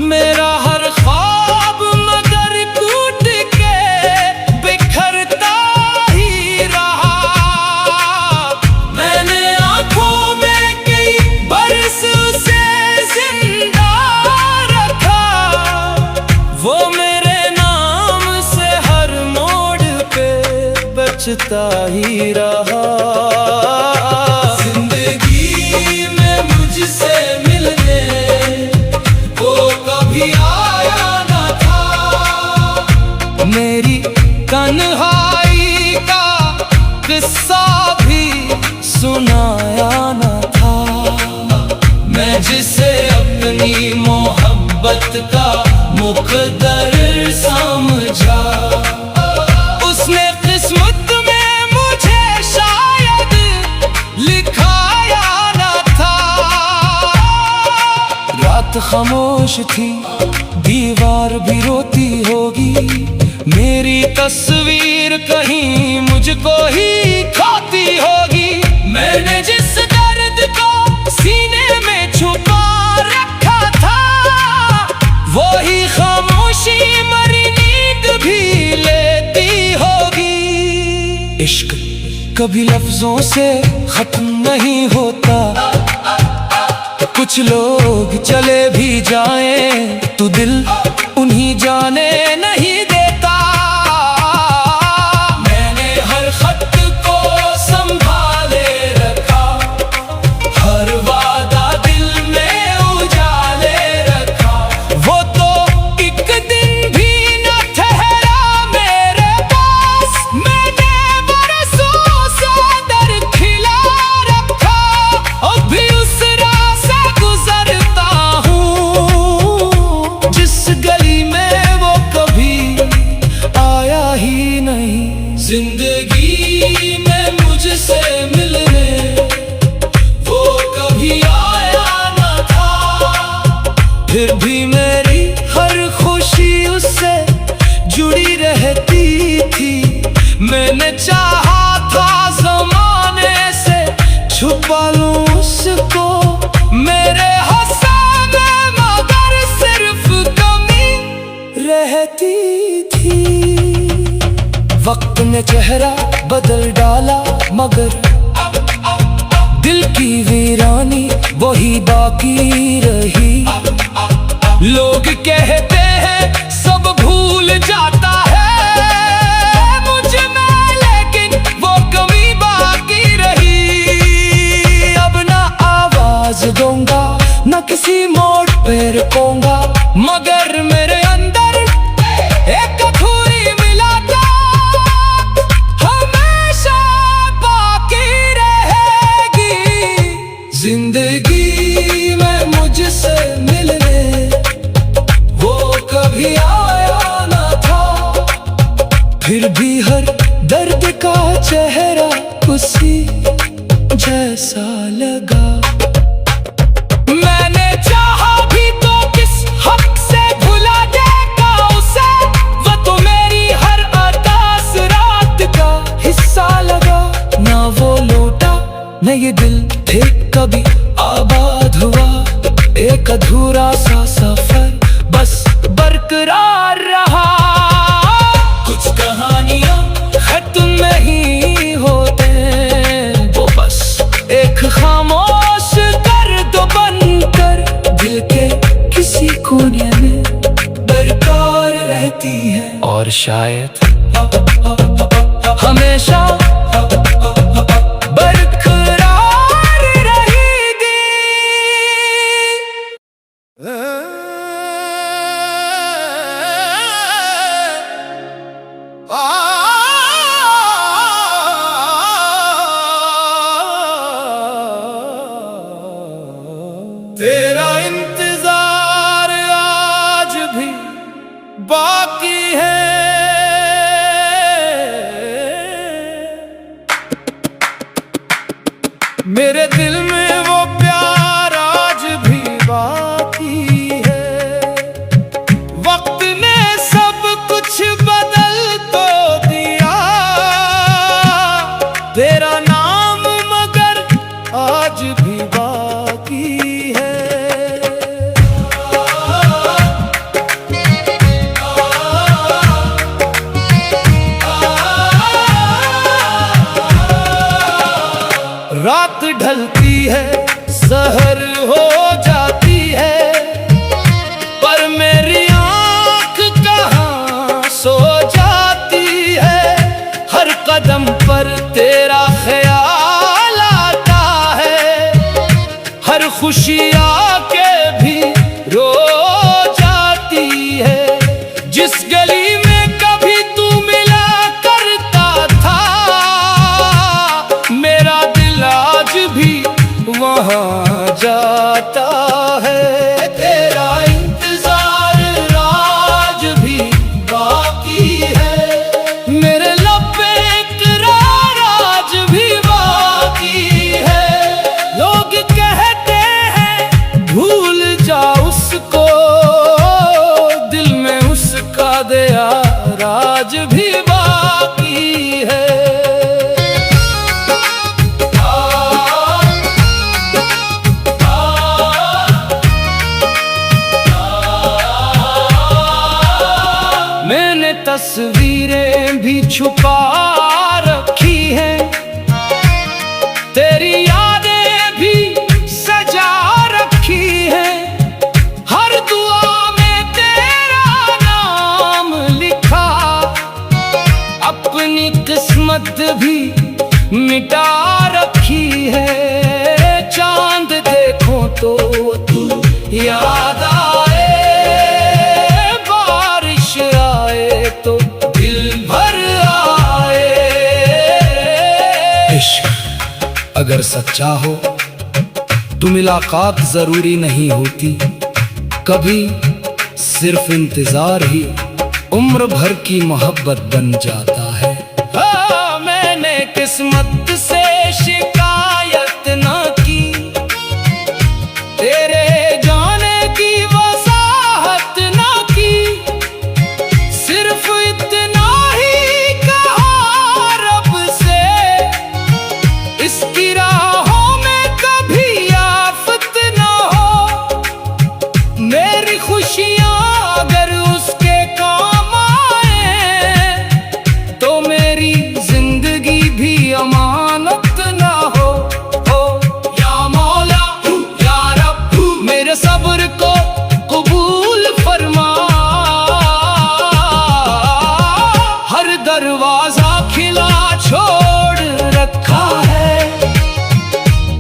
[SPEAKER 1] मेरा हर ख्वाब मगर टूट के बिखरता ही रहा। मैंने आंखों में कई बरस उसे जिंदा रखा, वो मेरे नाम से हर मोड़ पे बचता ही रहा। जिंदगी में मुझसे मिलने वो कभी आया न था, मेरी तन्हाई का किस्सा भी सुनाया न था। मैं जिसे अपनी मोहब्बत का मुकद्दर समझा, उसने किस्मत में मुझे शायद लिखाया न था। रात खामोश थी, दीवार भी रोती होगी, मेरी तस्वीर कहीं मुझको ही खाती होगी। मैंने जिस दर्द को सीने में छुपा रखा था, वही खामोशी मरी नींद भी लेती होगी। इश्क कभी लफ्जों से खत्म नहीं होता, कुछ लोग चले भी जाएं तो दिल उन्हीं जाने नहीं देता। मैंने हर खत को संभाले रखा, हर वादा दिल में उजाले रखा। वो तो एक दिन भी न ठहरा मेरे पास, मैंने बरसों से दर खिला रखा। अब भी उस राह से गुजरता हूँ जिस गली में वो कभी आया ही नहीं। जिंदगी में मुझसे मिलने वो कभी आया न था, फिर भी मेरी हर खुशी उससे जुड़ी रहती थी। मैंने चाहा था ज़माने से छुपा लूं उसको मेरे हुस्न में, मगर सिर्फ कमी रहती थी। वक्त ने चेहरा बदल डाला मगर दिल की वीरानी वही बाकी रही। लोग कहते हैं सब भूल जाता है मुझ में, लेकिन वो कमी बाकी रही। अब ना आवाज दूंगा न किसी मोड़ पे रुकूंगा, मगर मेरे अंदर एक अधूरी मिलाता हमेशा बाकी रहेगी। कभी आया न था, फिर भी हर दर्द का चेहरा उसी जैसा लगा। मैंने चाहा भी तो किस हक से भुला देगा उसे, वो तो मेरी हर अरदास रात का हिस्सा लगा। ना वो लौटा न ये दिल थे कभी आबाद हुआ, एक अधूरा सा सफर बस बरकरार रहा। कुछ कहानियां है तुम नहीं होते, वो बस एक खामोश दर्द बनकर दिल के किसी कोने में बरकरार रहती है, और शायद हमेशा तेरा इंतजार आज भी बाकी है, मेरे दिल में वो प्यार आज भी बाकी है। वक्त ने सब कुछ बदल तो दिया, तेरा नाम मगर आज भी बाकी है। रात ढलती है, सहर हो जाती है, पर मेरी आँख कहाँ सो जाती है। हर कदम पर तेरा ख्याल आता है, हर खुशी आके भी रो जाती है। जिस गली में कभी तू मिला करता था, मेरा दिल आज भी वहाँ जाता है। तेरा इंतजार आज भी बाकी है, मेरे लब पे इकरार आज भी बाकी है। लोग कहते हैं भूल जा उसको, दिल में उसका प्यार आज भी बाकी है। मैंने तस्वीरें भी छुपा रखी हैं, तेरी यादें भी सजा रखी हैं। हर दुआ में तेरा नाम लिखा, अपनी किस्मत भी मिटा रखी है। चांद देखो तो तू याद आए, तो दिल भर आए। इश्क अगर सच्चा हो तो मुलाकात जरूरी नहीं होती, कभी सिर्फ इंतजार ही उम्र भर की मोहब्बत बन जाता है। मैंने किस्मत से शिकायत न की, तेरे जाने की वजाहत न की, सिर्फ इतना ही कहा रब से, इसकी राहों में कभी आफत न हो। मेरी खुशियाँ अगर उसके काम आए, तो मेरी जिंदगी भी अमानत न हो। या मौला या रब, मेरे सब्र को कबूल फरमा। हर दरवाजा खिला छोड़ रखा है,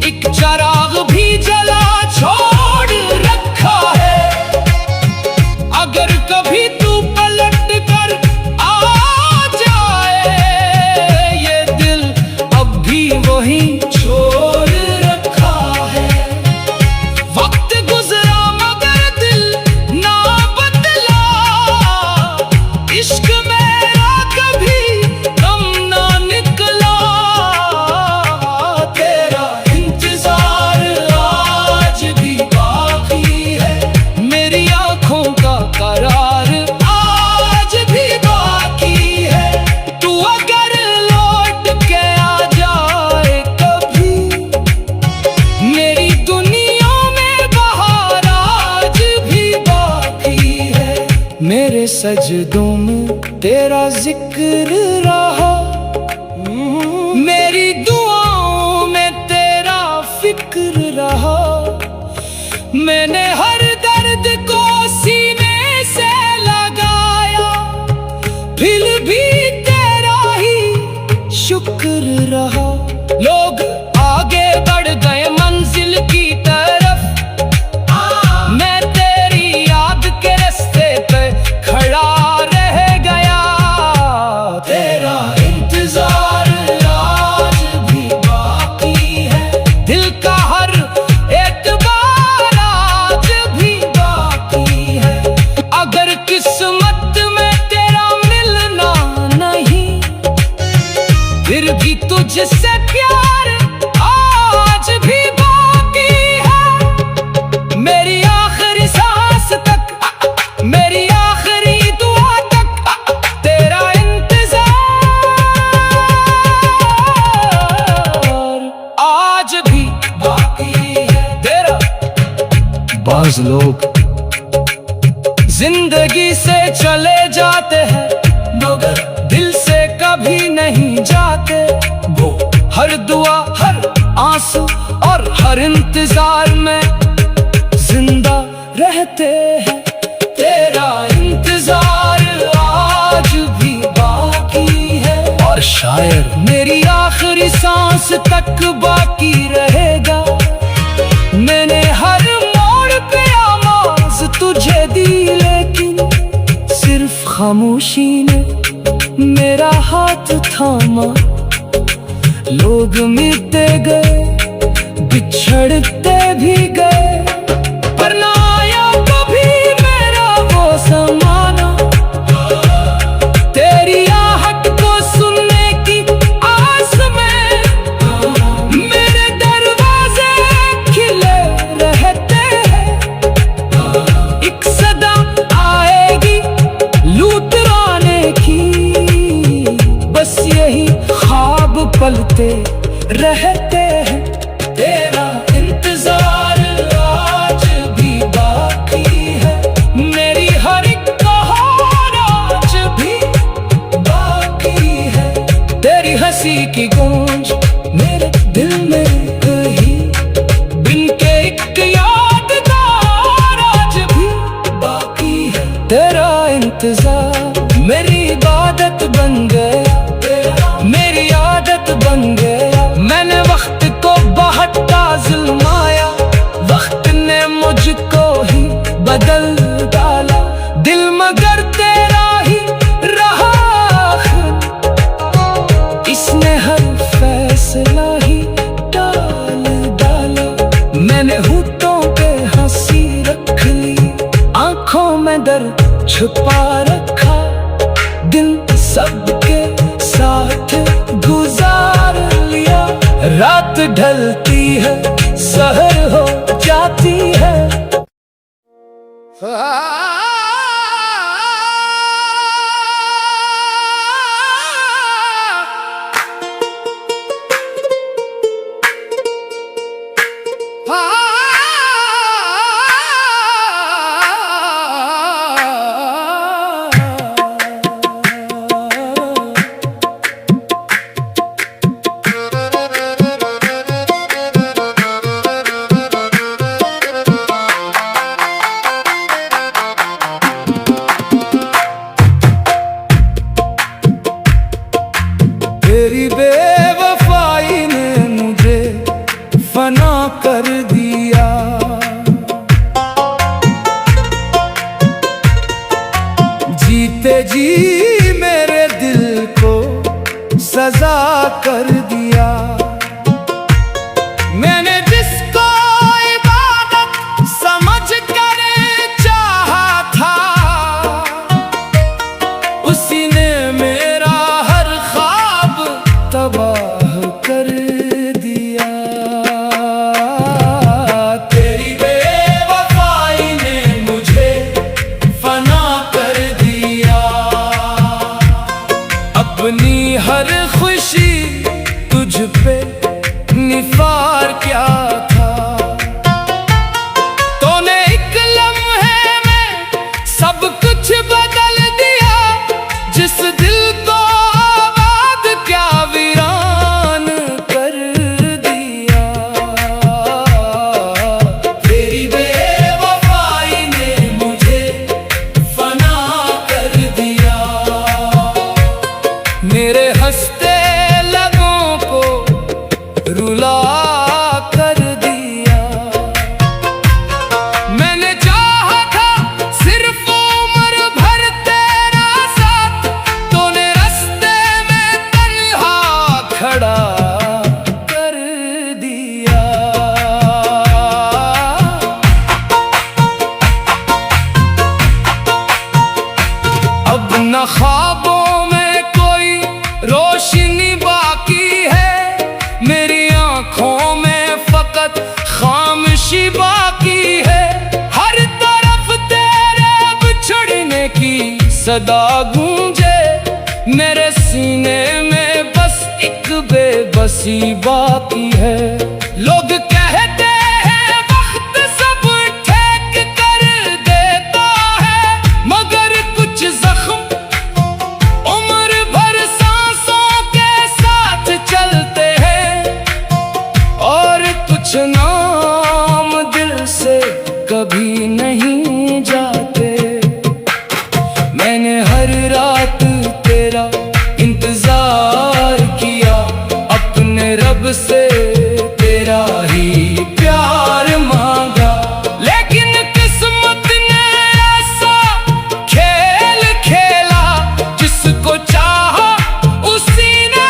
[SPEAKER 1] एक चराग भी जला छोड़ रखा है। अगर कभी तू पलट कर आ जाए, ये दिल अब भी वहीं छोड़ रखा है। वक्त गुजरा मगर सजदों में तेरा जिक्र रहा, मेरी दुआओं में तेरा फिक्र रहा। मैंने हर दर्द को सीने से लगाया, फिर भी तेरा ही शुक्र रहा। लोग आगे बढ़ गए मंजिल की तरफ, मैं तेरी याद के रास्ते पे खड़ा रह गया। तेरा इंतजार आज भी बाकी है, दिल का हर एतबार आज भी बाकी है। अगर किस्मत में तेरा मिलना नहीं, फिर भी तुझसे प्यार आज भी बाकी है। मेरी आखिरी सांस तक, मेरी आखिरी दुआ तक तेरा इंतजार आज भी बाकी है तेरा। बाज लोग जिंदगी से चले जाते हैं, मगर दिल से कभी नहीं जाते। वो हर दुआ, हर आंसू और हर इंतजार में जिंदा रहते हैं। तेरा इंतजार आज भी बाकी है, और शायद मेरी आखिरी सांस तक बाकी रहेगा। मैंने हर मोड़ पे आवाज तुझे दी, लेकिन सिर्फ खामोशी ने मेरा हाथ थामा। लोग मिलते गए, बिछड़ते भी गए, पर ना आया कभी मेरा वो ज़माना। तेरी आहट को सुनने की आस में मेरे दरवाजे खिले रहते हैं। एक सदा आएगी लुटराने की, बस यही ख्वाब पलते रहते हैं। तेरा इंतजार आज भी बाकी है, मेरी हर एक कहार आज भी बाकी है। तेरी हंसी की गूंज मेरे दिल में कहीं, बिन के एक यादगार आज भी बाकी है। तेरा इंतजार मेरी इबादत बन गया, मेरी आदत बन गया। मैंने वक्त को बहता जुल्माया, वक्त ने मुझको ही बदल डाला। दिल मगर तेरा ही रहा, इसने हर फैसला ही डाल डाला। मैंने होठों पे हंसी रख ली, आंखों में दर्द छुपा रखा। दिन सबके साथ गुजार लिया, रात ढलती है, सहर हो जाती है। तेरी बेवफाई ने मुझे फना कर दिया। जीते जी मेरे दिल को सजा कर दिया। मैंने जिसको इबादत समझ कर चाहा था, उसी ने मेरा हर ख्वाब तबाह कर दिया। तेरी बेवफाई ने मुझे फना कर दिया। अपनी हर खुशी न ख्वाबों में कोई रोशनी बाकी है, मेरी आंखों में फकत खामोशी बाकी है। हर तरफ तेरे बिछड़ने की सदा गूंजे, मेरे सीने में बस एक बेबसी बाकी है। लोग कहते हैं वक्त सब ठीक कर देता है, मगर कुछ जख्म उम्र भर सांसों के साथ चलते हैं, और कुछ नाम दिल से कभी नहीं जाते। मैंने हर रात तेरा इंतजार किया, अपने रब से तेरा ही प्यार मांगा, लेकिन किस्मत ने ऐसा खेल खेला, जिसको चाहा उसी ने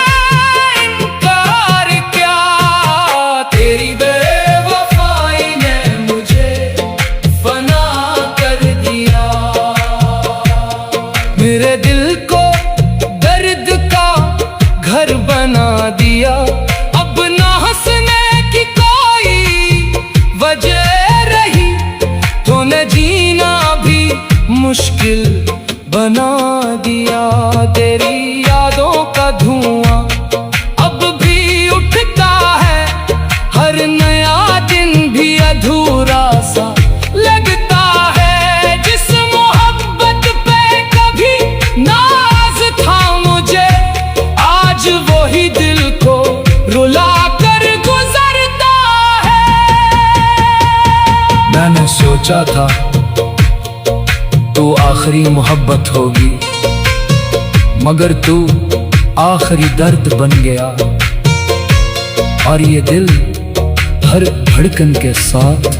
[SPEAKER 1] इनकार किया। तेरी बेवफाई ने मुझे फना कर दिया, मेरे दिल को दर्द का घर बना दिया। अब ना हंसने की कोई वजह रही, तूने जीना भी मुश्किल बना दिया। तेरी यादों का धुआं अब भी उठता है, हर नया दिन भी अधूरा सा लगता है। जिस मोहब्बत पे कभी नाज था मुझे, आज वही दिल को रुला कर गुजरता है। मैंने सोचा था तू आखिरी मोहब्बत होगी, मगर तू आखिरी दर्द बन गया, और ये दिल हर धड़कन के साथ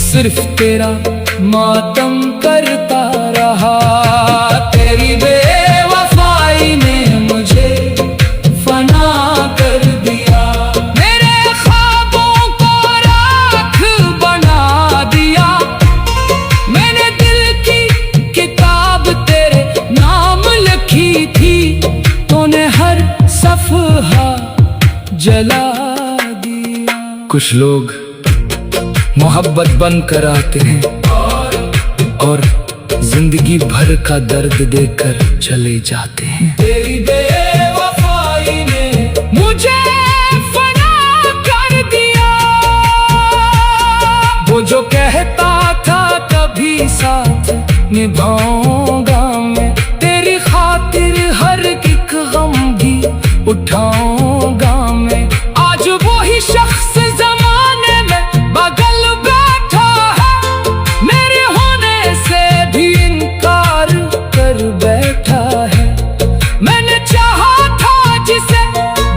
[SPEAKER 1] सिर्फ तेरा मातम करता रहा। तेरी बेवफाई ने मुझे फना कर दिया, मेरे ख्वाबों को राख बना दिया। मैंने दिल की किताब तेरे नाम लिखी थी, तूने हर सफ़हा जला दिया। कुछ लोग मोहब्बत बनकर आते हैं और जिंदगी भर का दर्द देकर चले जाते हैं। तेरी बेवफाई ने मुझे फना कर दिया, वो जो कहता था कभी साथ निभाऊंगा मैं, तेरी खातिर हर एक गम भी उठाऊंगा मैं। आज वही शख्स जमाने में बगल बैठा है, मेरे होने से भी इनकार कर बैठा है। मैंने चाहा था जिसे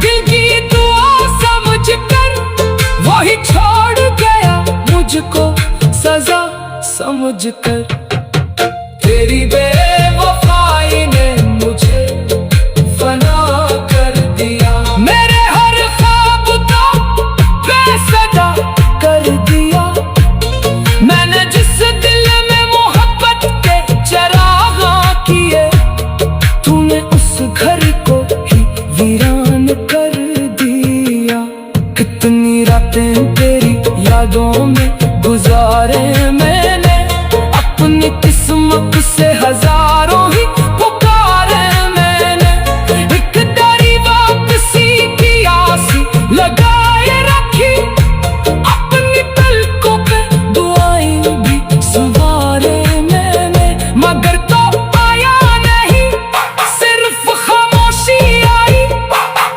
[SPEAKER 1] दिल की दुआ समझकर, वही छोड़ गया मुझको सजा समझकर। तेरी बेवफाई ने मुझे फना कर दिया, मेरे हर ख्वाब को बेसदा कर दिया। मैंने जिस दिल में मोहब्बत के चिराग किए, तूने उस घर को ही वीरान कर दिया। कितनी रातें तेरी यादों में गुजारे मैंने, अपनी किस्मत से हजारों ही पुकारे मैंने। एक डरी वापसी की आस लगाए रखी, अपनी पलकों पे दुआएं भी सवारे मैंने, मगर तो पाया नहीं, सिर्फ खामोशी आई,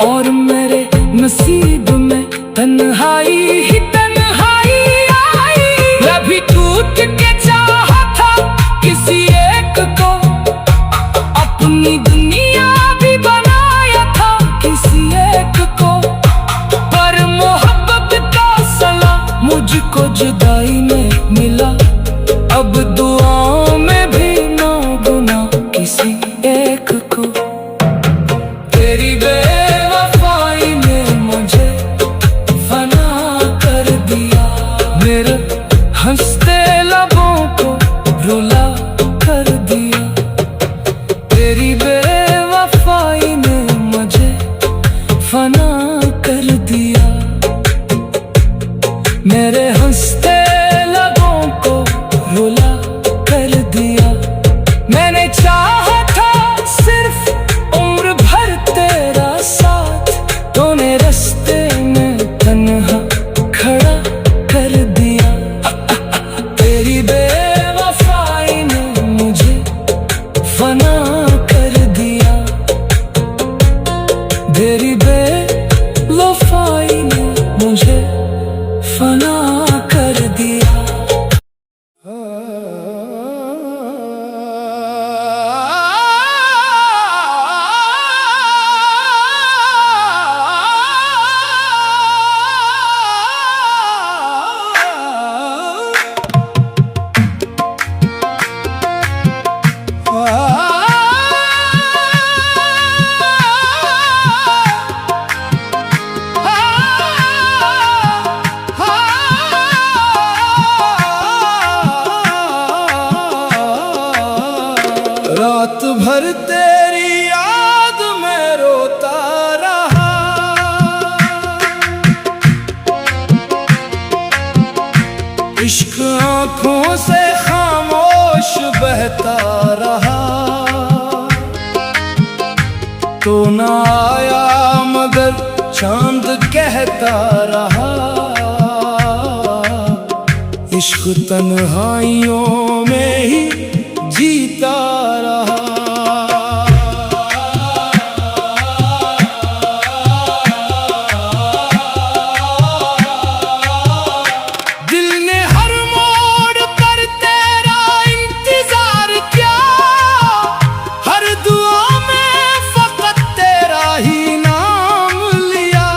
[SPEAKER 1] और मेरे नसीब में तन्हाई ही तन्हाई आई। मैं भी टूट के चाहा था किसी एक को तो ना आया मगर चांद कहता रहा, इश्क तन्हाइयों में ही जीता रहा। दिल ने हर मोड़ पर तेरा इंतजार किया, हर दुआ में फकत तेरा ही नाम लिया।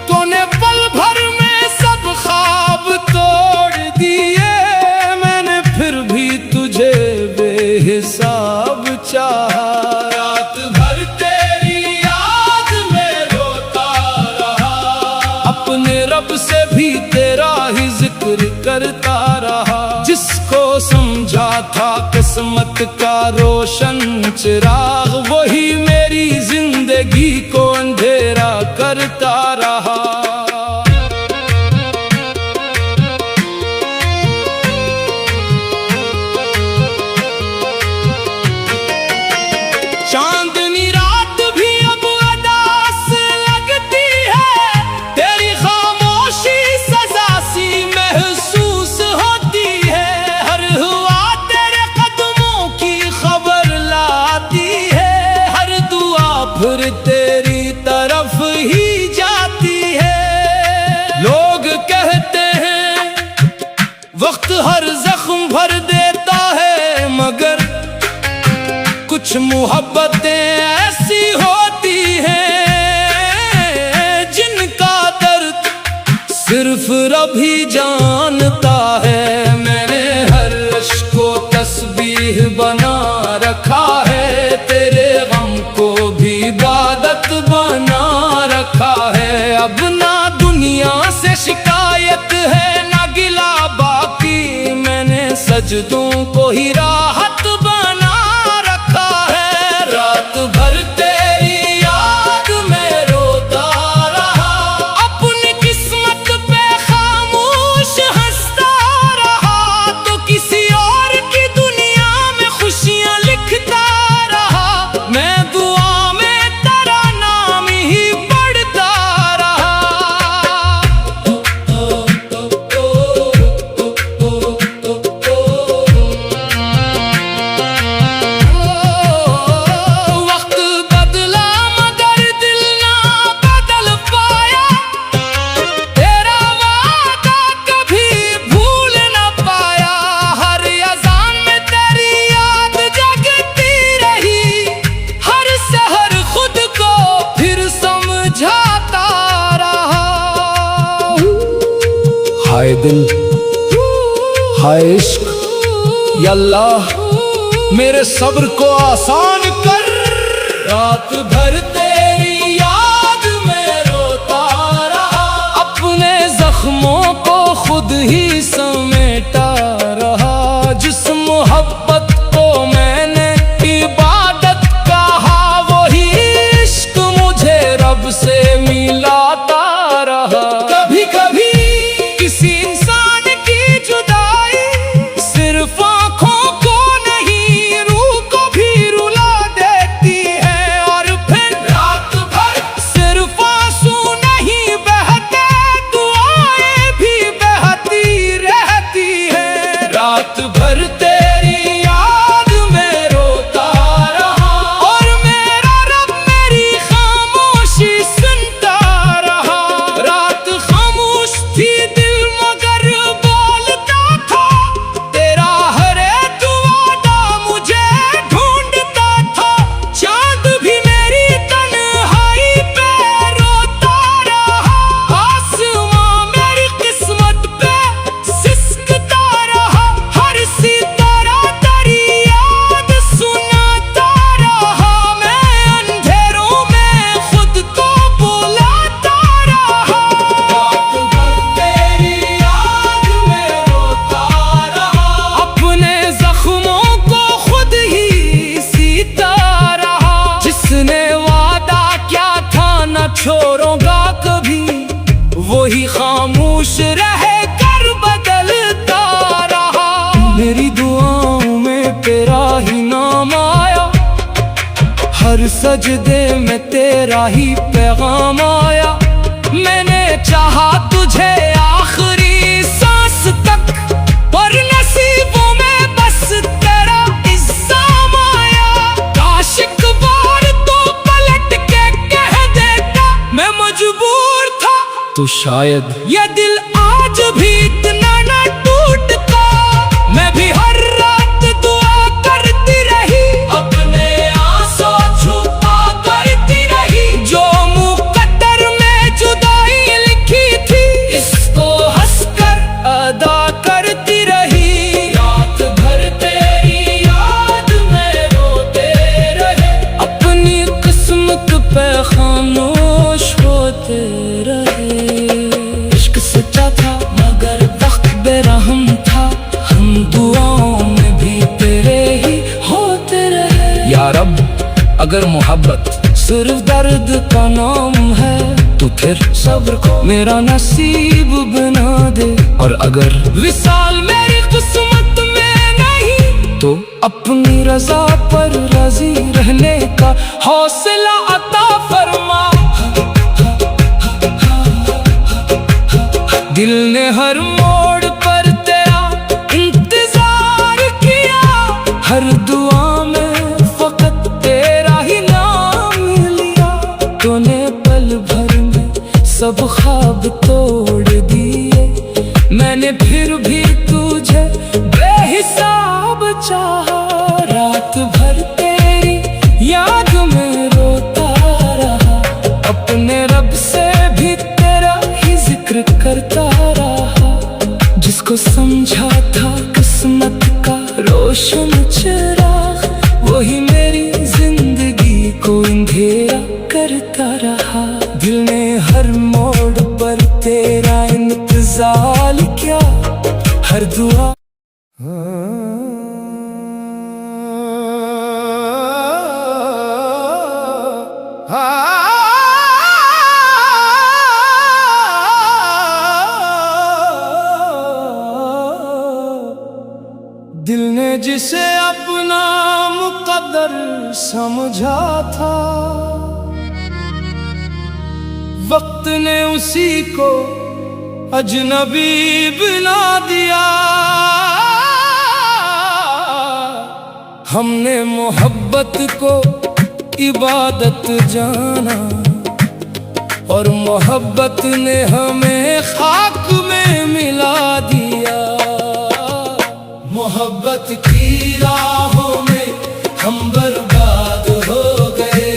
[SPEAKER 1] तूने पल भर में सब ख्वाब तोड़ दिए, मैंने फिर भी तुझे बेहिसाब चाहा। रात भर तेरी याद में रोता रहा, अपने रब से भी तेरा ही जिक्र करता रहा। जिसको समझा था किस्मत का रोशन चिराग, वही मेरी जिंदगी को अंधेरा करता रहा। चांदनी रात भी अब अदास लगती है, तेरी खामोशी सजा सी महसूस होती है। हर हुआ तेरे कदमों की खबर लाती है, हर दुआ फिर तेरी तरफ ही जाती है। लोग कहते हैं वक्त हर जख्म भर देता है, मगर कुछ मोहब्बतें ऐसी होती हैं जिनका दर्द सिर्फ रब ही जानता है। मैंने हर इश्क को तस्बीह बना रखा है, तेरे गम को भी इबादत बना रखा है। अब ना दुनिया से शिकायत है ना गिला बाकी, मैंने सजदों को ही राहत बना रखा है। रात भर तेरी याद में रोता रहा, अपनी किस्मत पे खामोश हंसता रहा। तो किसी और की दुनिया में खुशियां लिखता रहा, मैं दुआ में तेरा नाम ही पढ़ता रहा। वक्त बदला मगर दिल ना बदल पाया, तेरा वादा कभी भूल ना पाया। हर अज़ान में तेरी याद जगती रही, हर सहर खुद को फिर समझाता रहा। हाय दिल, हाय इश्क, या अल्लाह मेरे सब्र को आसान कर। रात भर तेरी याद में रोता रहा, अपने जख्मों को खुद ही समेटा रहा। जिस मोहब्बत को मैंने इबादत कहा, वही इश्क मुझे रब से मिलाता रहा। कभी कभी किसी इंसान की जुदाई सिर्फ आंखों को नहीं, रूह को भी रुला देती है। और फिर रात भर सिर्फ आंसू नहीं बहते, दुआएं भी बहती रहती सजदे में तेरा ही पैगाम आया। मैंने चाहा तुझे आखिरी सांस तक, पर नसीबों में बस तेरा इल्जाम आया। काश एक बार तो पलट के कह देता मैं मजबूर था, तो शायद ये दिल आज भी इतना न टूटता। मैं भी हर रात दुआ करती रही, अपने आंसू छुपा करती रही। जो मुकद्दर में जुदाई लिखी थी, इसको हंसकर अदा करती रही। रात भर तेरी याद में रोते रहे, अपनी किस्मत पे खामोश होते रहे। इश्क सच्चा था मगर वक्त बेरहम था, हम दुआओं में भी तेरे ही होते रहे। या रब, अगर मोहब्बत सिर्फ दर्द का नाम है, तो फिर सब्र को मेरा नसीब बना दे। और अगर विसाल मेरी किस्मत में नहीं, तो अपनी रजा पर राजी रहने का हौसला अता फरमा। दिल ने हर मोड़ पर तेरा इंतजार किया, हर दुआ में फकत तेरा ही नाम लिया। तूने पल भर में सब ख्वाब तोड़ दिए, मैंने फिर भी तुझे बेहिसाब चाहा। रात भर तेरी याद में रोता रहा, अपने रब से भी तेरा ही जिक्र करता रहा। जिसको समझा था किस्मत का रोशन चिराग, वही मेरी जिंदगी को अंधेरा करता रहा। दिल ने हर मोड़ पर तेरा इंतजार किया, हर दुआ दिल ने जिसे अपना मुकद्दर समझा था, वक्त ने उसी को अजनबी बना दिया। हमने मोहब्बत को इबादत जाना, और मोहब्बत ने हमें खाक में मिला दिया। मोहब्बत की राहों में हम बर्बाद हो गए,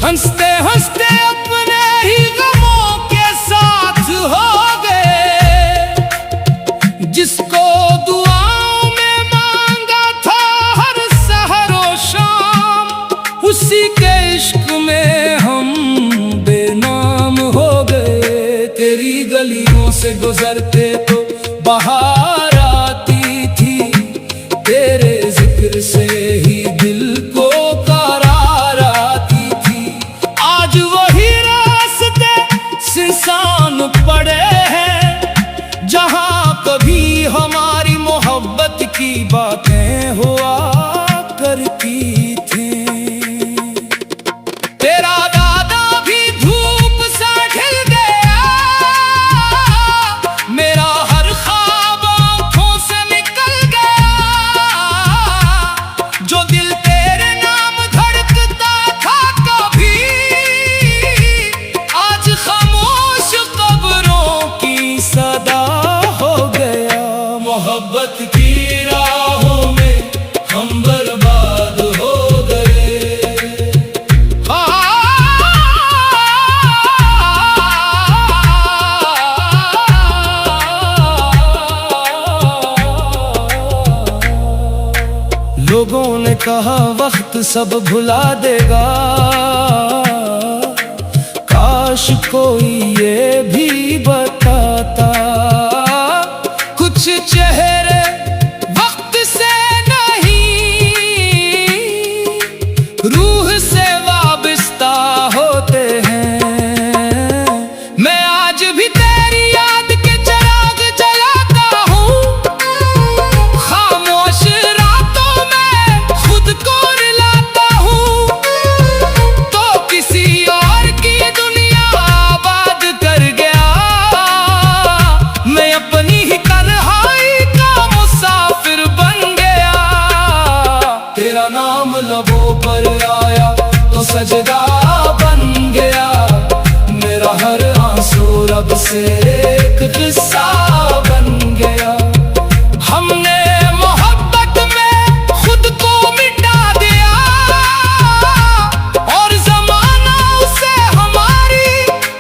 [SPEAKER 1] हंसते हंसते अपने ही गमों के साथ हो गए। जिसको दुआओं में मांगा था हर सहर व शाम, उसी के इश्क में हम बेनाम हो गए। तेरी गलियों से गुजरते तो बाहर आती थी, तेरे जिक्र से ही दिल को करार आती थी। आज वही रास्ते सुनसान पड़े हैं, जहां कभी हमारी मोहब्बत की बातें हुआ करती थी। तेरा दादा भी धूप सा खिल गया, मेरा हर ख्वाब आंखों से निकल गया। जो दिल तेरे नाम धड़कता था कभी, आज खामोश कब्रों की सदा हो गया। मोहब्बत की राहों में हम बर्बाद हो गए। लोगों ने कहा वक्त सब भुला देगा, काश कोई ये भी बताता। कुछ चेहरे वक्त से नहीं, रूह से वाबस्ता होते हैं। मैं आज भी तेरी याद के चिराग जलाता हूँ, खामोश रातों में खुद को रुलाता हूँ। सजदा बन गया, मेरा हर आंसू रब से एक किस्सा बन गया। हमने मोहब्बत में खुद को मिटा दिया और ज़माना उसे हमारी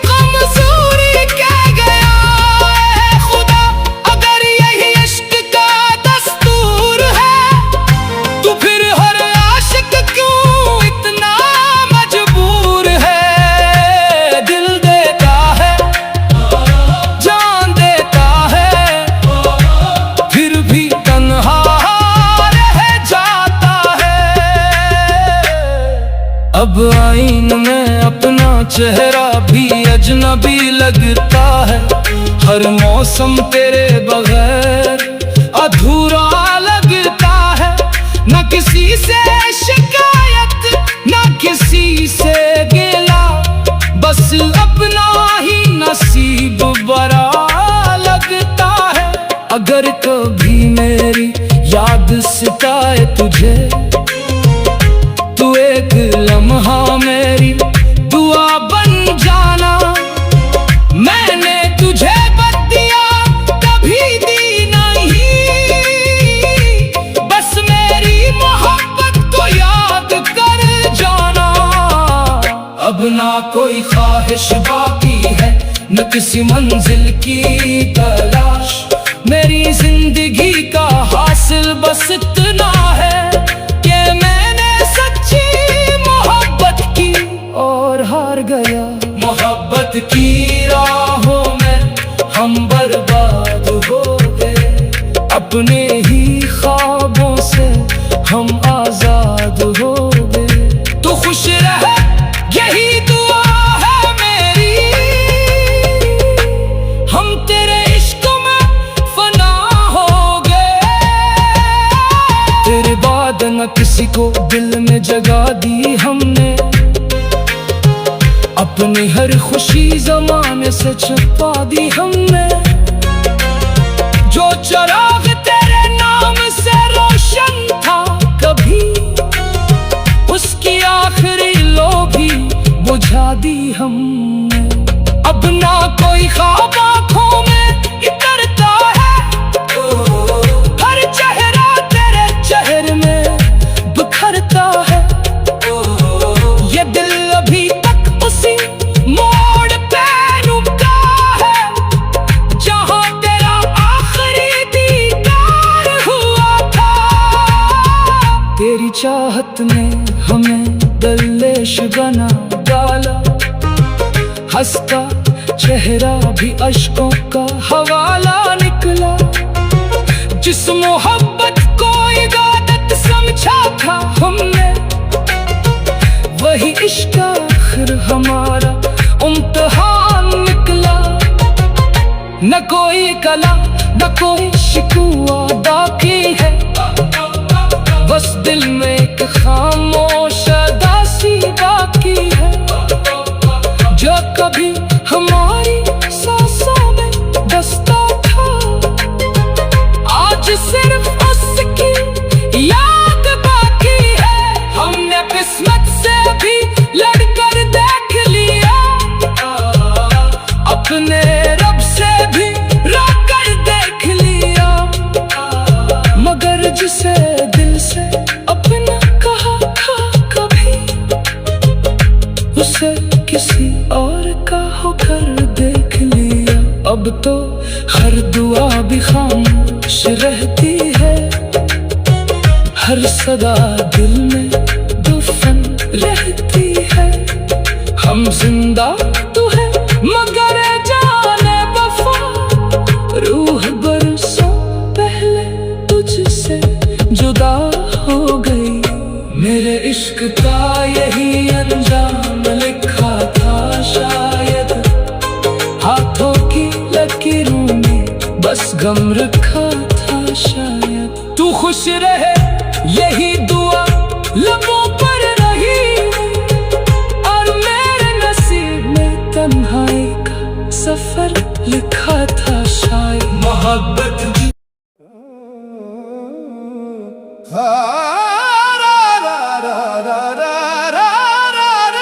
[SPEAKER 1] कमजोरी कह गया। ऐ खुदा, अगर यही इश्क का दस्तूर है तो फिर हर आशिक क्यों इतना मजबूर है। दिल देता है, जान देता है, फिर भी तन्हा रह जाता है। अब आईन में अपना चेहरा भी अजनबी लगता है। हर मौसम तेरे बगैर अधूरा लगता है। न किसी से शिकायत, न किसी से गिला, बस अपना ही नसीब बड़ा लगता है। अगर कभी मेरी याद सताए तुझे, तू एक लम्हा मेरी दुआ बन जाना। मैंने तुझे बत्तियां कभी दी नहीं, बस मेरी मोहब्बत को याद कर जाना। अब ना कोई ख्वाहिश बाकी है, न किसी मंजिल की तलाश। मेरी जिंदगी का हासिल बस इतना है कि मैंने सच्ची मोहब्बत की और हार गया। मोहब्बत की राहों में हम बर्बाद हो गए, अपने ही ख्वाबों से हम आजाद हो गए। तू खुश रहे यही दुआ है मेरी, हम तेरे इश्क में फना हो गए। तेरे बाद न किसी को दिल में जगा दी हमने, अपनी हर खुशी ज़माने से छुपा दी हमने। जो चिराग तेरे नाम से रोशन था कभी, उसकी आखिरी लो भी बुझा दी हमने। अब ना कोई ख्वाब आँखों में इतरता है, हर चेहरा तेरे चेहरे में बिखरता है। ये दिल अभी तक उसी मोड़ पे रुका है, जहाँ तेरा आखिरी दीदार हुआ था। तेरी चाहत ने हमें दरवेश बना डाला, हंसता चेहरा भी अश्कों का हवाला निकला। जिस मोहब्बत को इबादत समझा था हमने, वही इश्क आखिर हमारा इम्तिहान निकला। न कोई कला, न कोई शिकवा बाकी है, बस दिल में एक खामोश उदासी बाकी है। जो कभी हमारी सांसों में बसता था, आज सिर्फ उसकी याद बाकी है। हमने किस्मत से भी लड़कर देख लिया, अपने रब से भी रोकर देख लिया। मगर जिसे दिल से अपना कहा था कभी, उसे किसी और का होकर देख लिया। अब तो हर दुआ भी खामोश रहती है, हर सदा दिल में दफन रहती है। हम जिंदा तो है मगर जाने वफा, रूह बरसों पहले तुझसे जुदा हो गई। मेरे इश्क का यही अंजाम लिखा था शायद, हाथों की लकीरों में बस गम रखा था शायद। तू खुश रहे यही दुआ लबों पर रही, और मेरे नसीब में तन्हाई का सफर लिखा था शायद। मोहब्बत की रा रा रा रा रा रा रा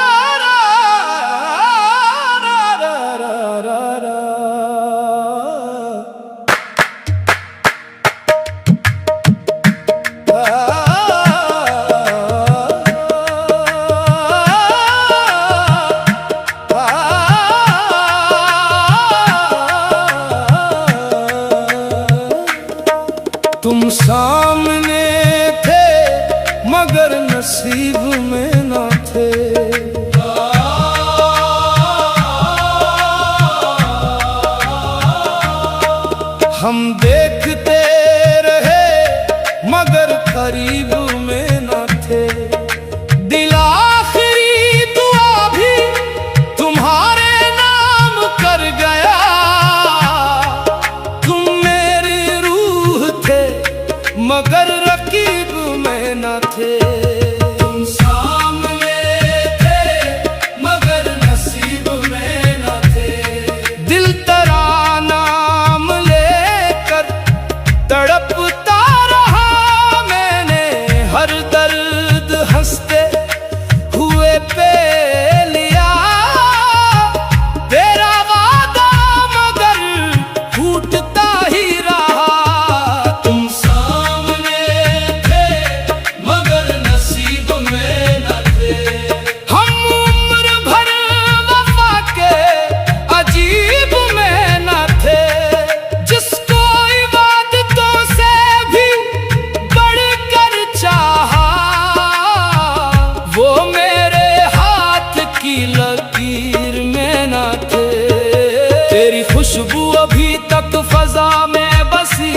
[SPEAKER 1] नसीब में न थे। हम देखते रहे मगर करीब में न थे। दिल आखिरी दुआ भी तुम्हारे नाम कर गया। तुम मेरी रूह थे मगर रकीब में न थे। तुम सामने थे मगर नसीब में न थे। दिल तेरा नाम लेकर तड़पता रहा मैंने। हर दर्द हंसते हुए पे लिया। तेरा वादा मगर फूटता ही रहा। तुम सामने थे मगर नसीब में न थे। हम उम्र भर वफा के अजीब में न थे। जिसको इबादतों से भी बढ़कर चाहा वो मेरे हाथ की लकीर में न थे। तेरी खुशबू अभी तक फजा में बसी।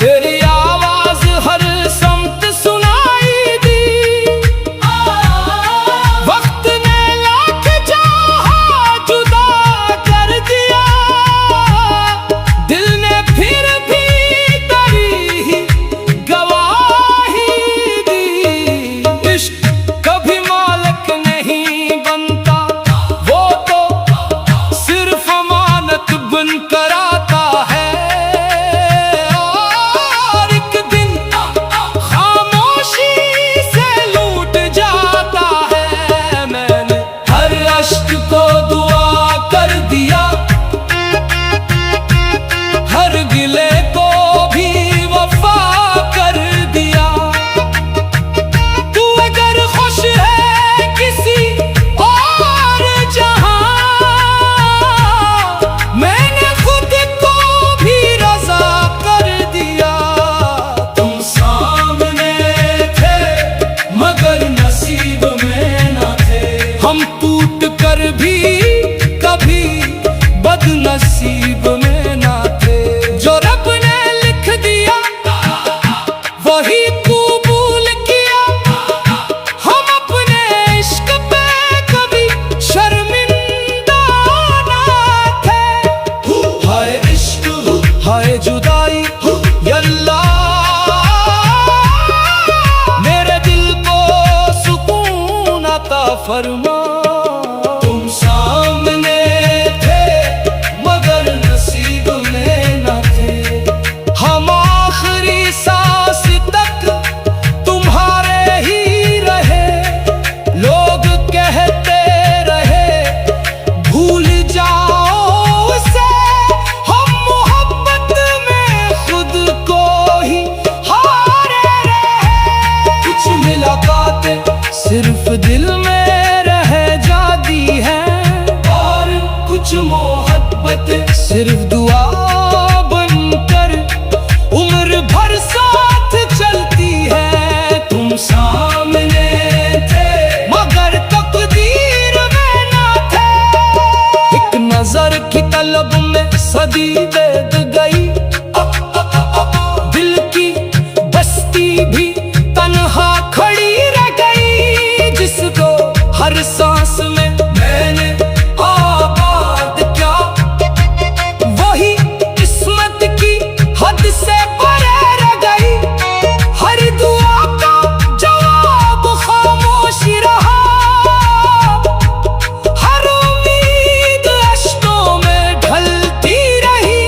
[SPEAKER 1] तेरी आवाज हर समत सुनाई दी। वक्त ने लाख चाहा जुदा कर दिया। दिल ने फिर भी तेरी ही गवाही दी। इश्क कभी मालिक नहीं बनता वो तो सिर्फ अमानत बनकर आता है। और एक दिन खामोशी से लूट जाता है। मैंने हर अश्क को दुआ कर दिया। हर गिले को भी वफा कर दिया। तू अगर खुश है किसी और जहां मैंने खुद को भी रजा कर दिया। तुम सामने थे मगर नसीब में न थे। हम टूट कर भी कभी बदनसीब में न थे। जो रब ने लिख दिया वही कबूल किया। हम अपने इश्क पे कभी शर्मिंदा ना थे। हाय इश्क हाय जुदाई यल्लाह मेरे दिल को सुकून अता फरमा। तुम सामने थे मगर नसीब में न थे। हम आखिरी सांस तक तुम्हारे ही रहे। लोग कहते रहे भूल जाओ उसे। हम मोहब्बत में खुद को ही हारे रहे। कुछ मुलाकातें सिर्फ दिल में रह जाती हैं। और कुछ मोहब्बत सिर्फ दुआ बनकर उम्र भर साथ चलती है। तुम सामने थे मगर तकदीर में न थे। एक नजर की तलब में सदी बीत गई। दिल की बस्ती भी तन्हा खड़ी रह गई। जिसको हर सांस में मैंने आबाद किया वही किस्मत की हद से परे रह गई। हर दुआ का जवाब खामोशी रहा। हर उम्मीद अश्कों में ढलती रही।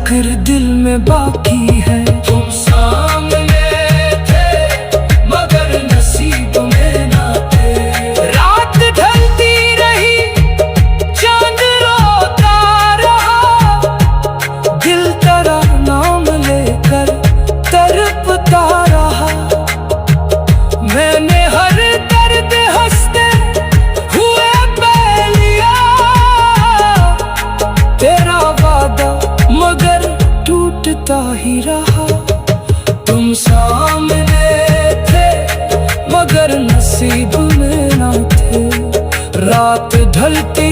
[SPEAKER 1] फिक्र दिल में बाकी है। तुम सामने थे मगर नसीब में ना थे। रात ढलती रही चांद रोता रहा, दिल तेरा नाम लेकर तड़पता रहा। मैंने हर दर्द हंसते हुए पह लिया, तेरा वादा मगर टूटता ही रहा। तुम सामने थे मगर नसीब में ना थे। रात ढलती